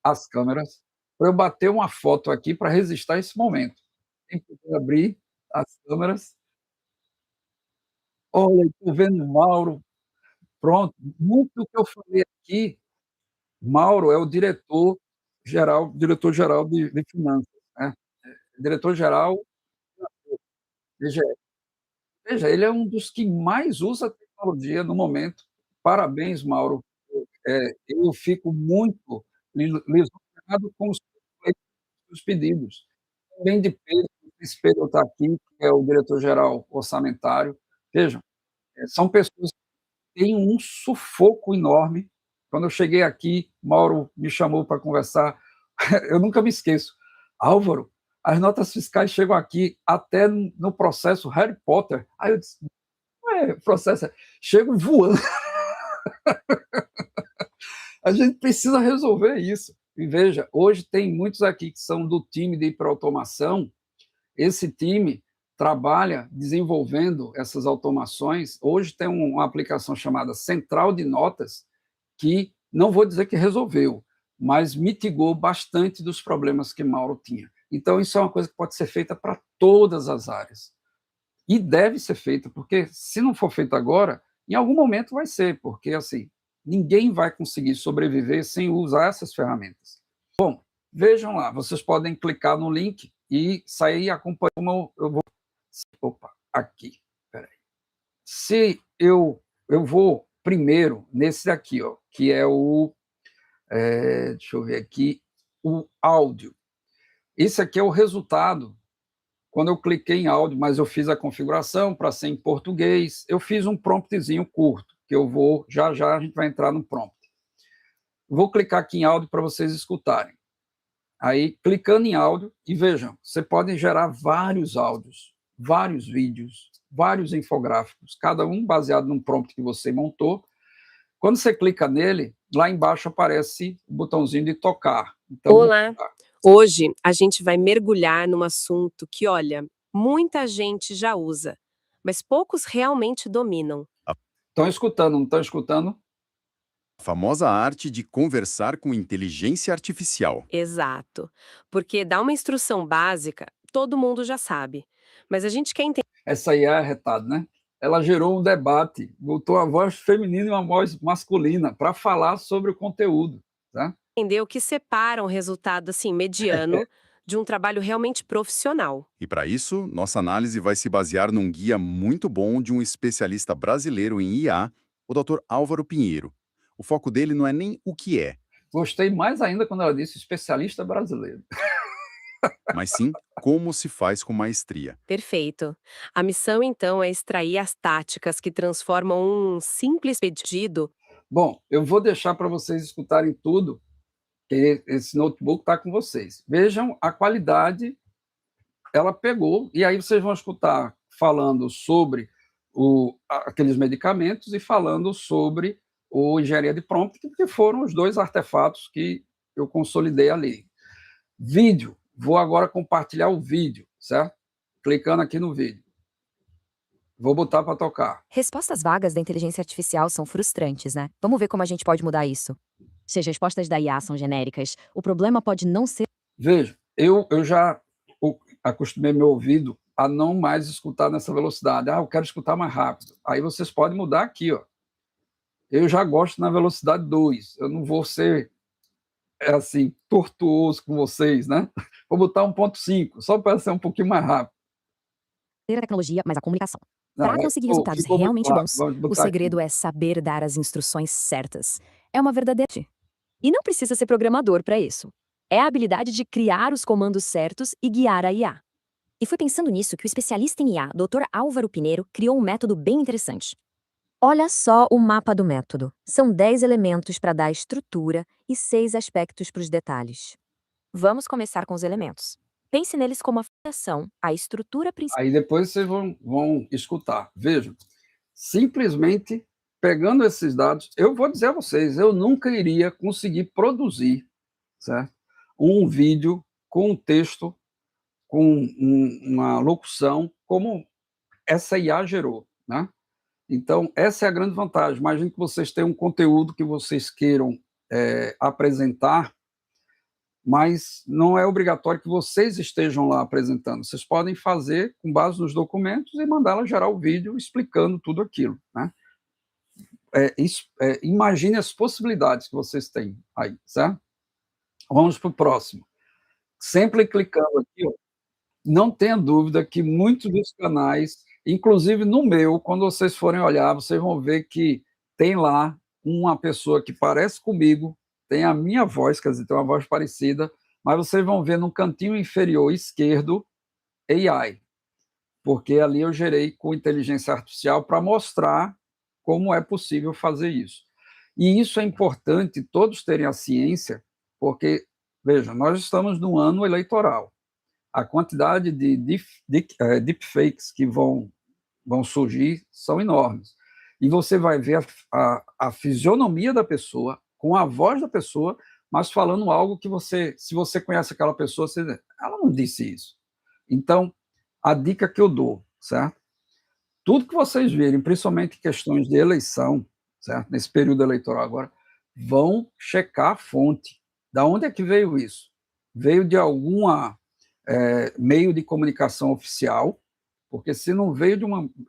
as câmeras para eu bater uma foto aqui para registrar esse momento. Quem puder abrir as câmeras. Olha, estou vendo o Mauro. Pronto, muito do que eu falei aqui, Mauro é o diretor-geral de finanças, né, diretor-geral da DGE. Veja, ele é um dos que mais usa tecnologia no momento. Parabéns, Mauro. Eu fico muito lisonjeado com os pedidos. Também de Pedro, esse Pedro está aqui, que é o diretor-geral orçamentário. Vejam, são pessoas que têm um sufoco enorme. Quando eu cheguei aqui, Mauro me chamou para conversar. Eu nunca me esqueço. Álvaro, as notas fiscais chegam aqui até no processo Harry Potter. Aí eu disse, não é processo, chegam voando. A gente precisa resolver isso. E veja, hoje tem muitos aqui que são do time de hiperautomação. Esse time trabalha desenvolvendo essas automações. Hoje tem uma aplicação chamada Central de Notas, que não vou dizer que resolveu, mas mitigou bastante dos problemas que Mauro tinha. Então, isso é uma coisa que pode ser feita para todas as áreas. E deve ser feita, porque se não for feito agora, em algum momento vai ser, porque assim, ninguém vai conseguir sobreviver sem usar essas ferramentas. Bom, vejam lá, vocês podem clicar no link e sair acompanhando. Eu vou. Opa, aqui. Peraí. Se eu vou primeiro nesse aqui, ó, que é o. Deixa eu ver aqui, o áudio. Esse aqui é o resultado. Quando eu cliquei em áudio, mas eu fiz a configuração para ser em português, eu fiz um promptzinho curto, que eu vou, já a gente vai entrar no prompt. Vou clicar aqui em áudio para vocês escutarem. Aí, clicando em áudio, e vejam, você pode gerar vários áudios, vários vídeos, vários infográficos, cada um baseado num prompt que você montou. Quando você clica nele, lá embaixo aparece o botãozinho de tocar. Então, Olá! Hoje a gente vai mergulhar num assunto que, olha, muita gente já usa, mas poucos realmente dominam. estão escutando, não estão escutando? A famosa arte de conversar com inteligência artificial. Exato. Porque dar uma instrução básica, todo mundo já sabe. Mas a gente quer Essa aí é arretada, né? Ela gerou um debate, botou a voz feminina e uma voz masculina para falar sobre o conteúdo, tá? entender o que separa um resultado assim mediano de um trabalho realmente profissional. E para isso, nossa análise vai se basear num guia muito bom de um especialista brasileiro em IA, o Dr. Álvaro Pinheiro. O foco dele não é nem o que é, Gostei mais ainda quando ela disse especialista brasileiro. mas sim como se faz com maestria. Perfeito. A missão, então, é extrair as táticas que transformam um simples pedido. Bom, eu vou deixar para vocês escutarem tudo, que esse notebook está com vocês. Vejam a qualidade, ela pegou, e aí vocês vão escutar falando sobre aqueles medicamentos e falando sobre o engenharia de prompt, que foram os dois artefatos que eu consolidei ali. Vídeo, vou agora compartilhar o vídeo, certo? Clicando aqui no vídeo. Vou botar para tocar. Respostas vagas da inteligência artificial são frustrantes, né? Vamos ver como a gente pode mudar isso. Se as respostas da IA são genéricas, o problema pode não ser. Veja, eu já acostumei meu ouvido a não mais escutar nessa velocidade. Eu quero escutar mais rápido. Aí vocês podem mudar aqui, ó. Eu já gosto na velocidade 2. Eu não vou ser assim tortuoso com vocês, né? Vou botar 1.5, só para ser um pouquinho mais rápido. A tecnologia, mas a comunicação. Não, Para conseguir ficou resultados muito realmente claro. bons, Vamos o botar segredo aqui. é saber dar as instruções certas. É uma verdadeira. E não precisa ser programador para isso. É a habilidade de criar os comandos certos e guiar a IA. E foi pensando nisso que o especialista em IA, Dr. Álvaro Pinheiro, criou um método bem interessante. Olha só o mapa do método. São 10 elementos para dar estrutura e 6 aspectos para os detalhes. Vamos começar com os elementos. Pense neles como a fundação, a estrutura principal. Aí depois vocês vão escutar. Vejam, simplesmente pegando esses dados, eu vou dizer a vocês, eu nunca iria conseguir produzir, certo? Um vídeo com um texto, com uma locução, como essa IA gerou, né? Então, essa é a grande vantagem. Imagine que vocês têm um conteúdo que vocês queiram apresentar, mas não é obrigatório que vocês estejam lá apresentando. Vocês podem fazer com base nos documentos e mandá-la gerar o vídeo explicando tudo aquilo, né? Imagine as possibilidades que vocês têm aí, certo? Vamos para o próximo. Sempre clicando aqui, ó, não tenha dúvida que muitos dos canais, inclusive no meu, quando vocês forem olhar, vocês vão ver que tem lá uma pessoa que parece comigo, tem a minha voz, quer dizer, tem uma voz parecida, mas vocês vão ver no cantinho inferior esquerdo AI, porque ali eu gerei com inteligência artificial para mostrar como é possível fazer isso. E isso é importante todos terem a ciência, porque, veja, nós estamos no ano eleitoral. A quantidade de deepfakes que vão surgir são enormes. E você vai ver a fisionomia da pessoa, com a voz da pessoa, mas falando algo que você, se você conhece aquela pessoa, ela não disse isso. Então, a dica que eu dou, certo? Tudo que vocês virem, principalmente questões de eleição, certo? Nesse período eleitoral agora, vão checar a fonte. Da onde é que veio isso? Veio de alguma meio de comunicação oficial, porque se não veio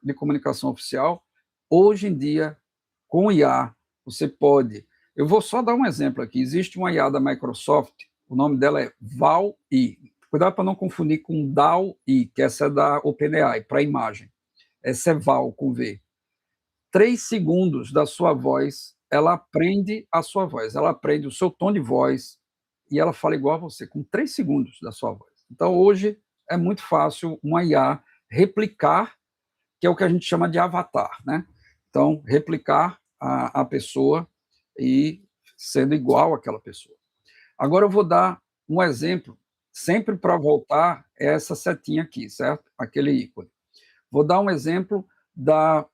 de comunicação oficial, hoje em dia, com IA, você pode... Eu vou só dar um exemplo aqui. Existe uma IA da Microsoft, o nome dela é Val-I. Cuidado para não confundir com DAL-I, que essa é da OpenAI, para imagem. Essa é Val, com V. 3 segundos da sua voz, ela aprende a sua voz, ela aprende o seu tom de voz, e ela fala igual a você, com 3 segundos da sua voz. Então, hoje, é muito fácil uma IA replicar, que é o que a gente chama de avatar, né? Então, replicar a pessoa e sendo igual àquela pessoa. Agora, eu vou dar um exemplo, sempre para voltar essa setinha aqui, certo? Aquele ícone. Vou dar um exemplo da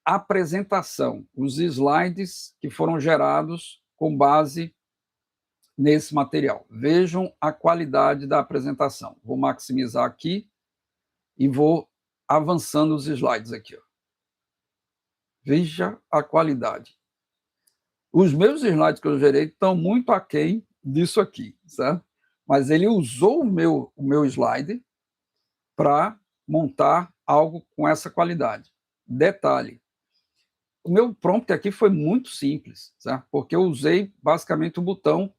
apresentação, os slides que foram gerados com base nesse material. Vejam a qualidade da apresentação. Vou maximizar aqui e vou avançando os slides aqui. Ó. Veja a qualidade. Os meus slides que eu gerei estão muito aquém disso aqui, certo? Mas ele usou o meu slide para montar algo com essa qualidade. Detalhe, o meu prompt aqui foi muito simples, certo? Porque eu usei basicamente o botão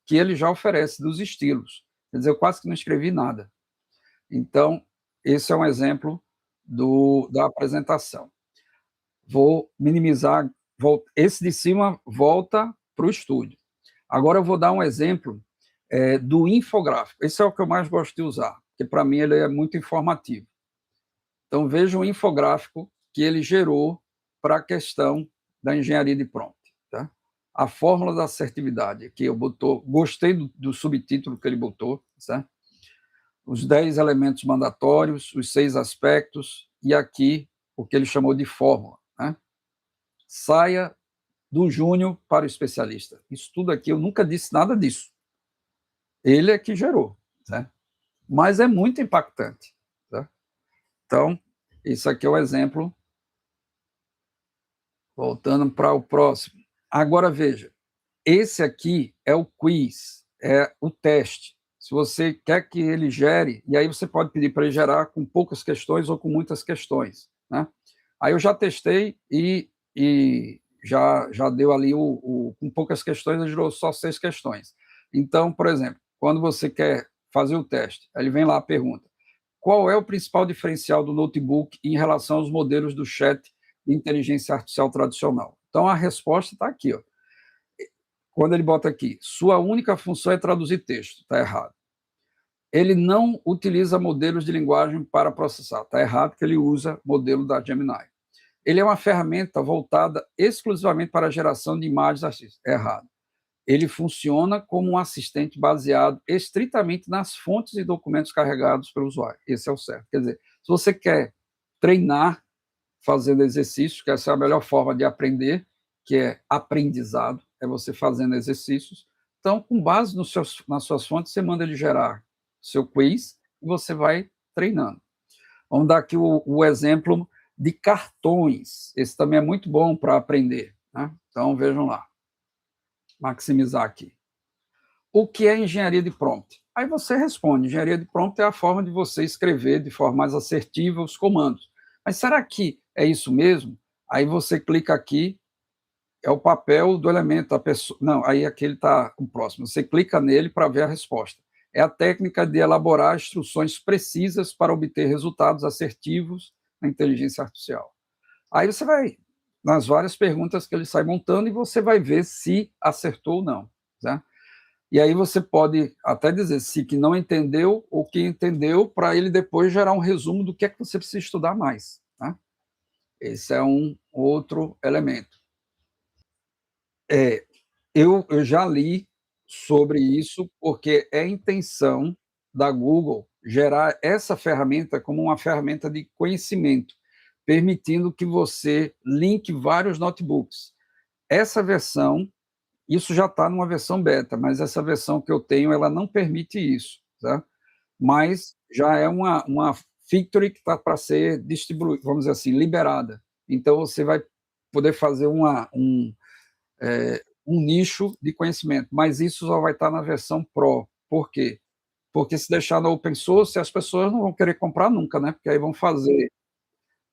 que ele já oferece dos estilos. Quer dizer, eu quase que não escrevi nada. Então, esse é um exemplo da apresentação. Vou minimizar esse de cima volta para o estúdio. Agora eu vou dar um exemplo do infográfico. Esse é o que eu mais gosto de usar, porque para mim ele é muito informativo. Então veja o infográfico que ele gerou para a questão da engenharia de prompt. Tá? A fórmula da assertividade, que eu gostei do subtítulo que ele botou, certo? Os 10 elementos mandatórios, os 6 aspectos, e aqui o que ele chamou de fórmula. Né? Saia do júnior para o especialista. Isso tudo aqui, eu nunca disse nada disso. Ele é que gerou. Né? Mas é muito impactante. Tá? Então, isso aqui é o exemplo. Voltando para o próximo. Agora, veja, esse aqui é o quiz, é o teste. Se você quer que ele gere, e aí você pode pedir para ele gerar com poucas questões ou com muitas questões. Né? Aí eu já testei e já deu ali, com poucas questões, ele gerou só 6 questões. Então, por exemplo, quando você quer fazer o teste, ele vem lá a pergunta: qual é o principal diferencial do notebook em relação aos modelos do chat de inteligência artificial tradicional? Então, a resposta está aqui. Ó. Quando ele bota aqui, sua única função é traduzir texto, está errado. Ele não utiliza modelos de linguagem para processar, está errado, porque ele usa modelo da Gemini. Ele é uma ferramenta voltada exclusivamente para a geração de imagens artísticas, errado. Ele funciona como um assistente baseado estritamente nas fontes e documentos carregados pelo usuário. Esse é o certo. Quer dizer, se você quer treinar fazendo exercícios, que essa é a melhor forma de aprender, que é aprendizado, é você fazendo exercícios. Então, com base nas suas fontes, você manda ele gerar seu quiz e você vai treinando. Vamos dar aqui o exemplo de cartões. Esse também é muito bom para aprender. Né? Então, vejam lá. Maximizar aqui. O que é engenharia de prompt? Aí você responde, engenharia de prompt é a forma de você escrever de forma mais assertiva os comandos. Mas será que é isso mesmo? Aí você clica aqui, é o papel do elemento, a pessoa. Não, aí aqui ele está o próximo. Você clica nele para ver a resposta. É a técnica de elaborar instruções precisas para obter resultados assertivos na inteligência artificial. Aí você vai nas várias perguntas que ele sai montando e você vai ver se acertou ou não. Tá? E aí você pode até dizer se que não entendeu ou que entendeu, para ele depois gerar um resumo do que é que você precisa estudar mais. Tá? Esse é um outro elemento. Eu já li sobre isso, porque é a intenção da Google gerar essa ferramenta como uma ferramenta de conhecimento, permitindo que você linke vários notebooks. Essa versão, isso já está numa versão beta, mas essa versão que eu tenho, ela não permite isso, tá? Mas já é uma feature que está para ser distribuída, vamos dizer assim, liberada. Então, você vai poder fazer um nicho de conhecimento, mas isso só vai estar na versão Pro. Por quê? Porque se deixar no open source, as pessoas não vão querer comprar nunca, né? Porque aí vão fazer.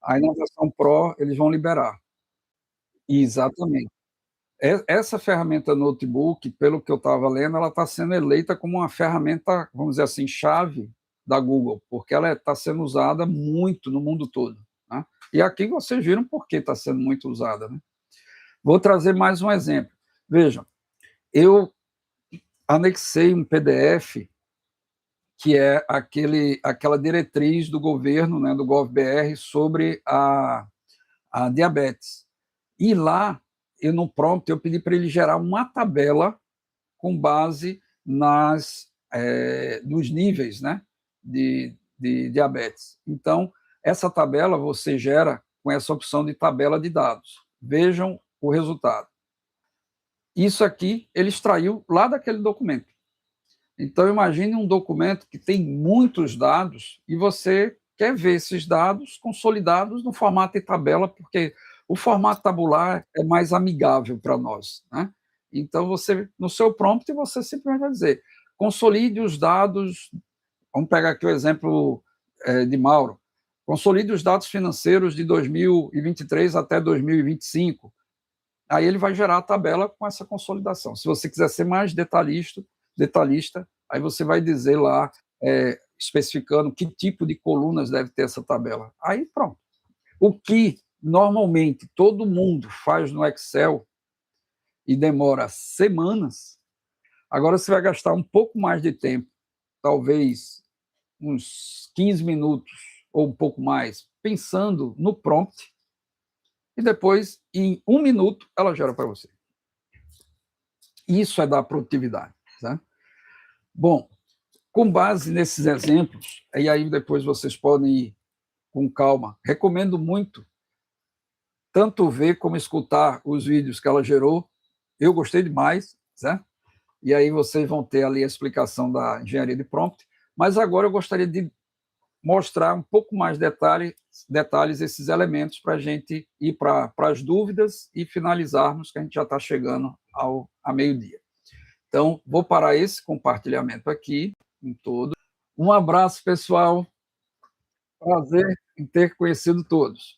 Aí na versão Pro, eles vão liberar. Exatamente. Essa ferramenta notebook, pelo que eu estava lendo, ela está sendo eleita como uma ferramenta, vamos dizer assim, chave da Google, porque ela está sendo usada muito no mundo todo. Né? E aqui vocês viram por que está sendo muito usada. Né? Vou trazer mais um exemplo. Vejam, eu anexei um PDF que é aquela diretriz do governo, né, do GovBR, sobre a diabetes. E lá, no prompt, eu pedi para ele gerar uma tabela com base nos níveis, né, de diabetes. Então, essa tabela você gera com essa opção de tabela de dados. Vejam o resultado. Isso aqui ele extraiu lá daquele documento. Então, imagine um documento que tem muitos dados e você quer ver esses dados consolidados no formato de tabela, porque o formato tabular é mais amigável para nós. Né? Então, você, no seu prompt, você simplesmente vai dizer, consolide os dados, vamos pegar aqui o exemplo de Mauro, consolide os dados financeiros de 2023 até 2025. Aí ele vai gerar a tabela com essa consolidação. Se você quiser ser mais detalhista, aí você vai dizer lá, especificando que tipo de colunas deve ter essa tabela. Aí pronto. O que normalmente todo mundo faz no Excel e demora semanas, agora você vai gastar um pouco mais de tempo, talvez uns 15 minutos ou um pouco mais, pensando no prompt, e depois, em 1 minuto, ela gera para você. Isso é da produtividade. Tá? Bom, com base nesses exemplos, e aí depois vocês podem ir com calma, recomendo muito tanto ver como escutar os vídeos que ela gerou. Eu gostei demais, certo? E aí vocês vão ter ali a explicação da engenharia de prompt, mas agora eu gostaria de mostrar um pouco mais detalhes esses elementos para a gente ir para as dúvidas e finalizarmos, que a gente já está chegando a meio-dia. Então, vou parar esse compartilhamento aqui em todo. Um abraço, pessoal. Prazer em ter conhecido todos.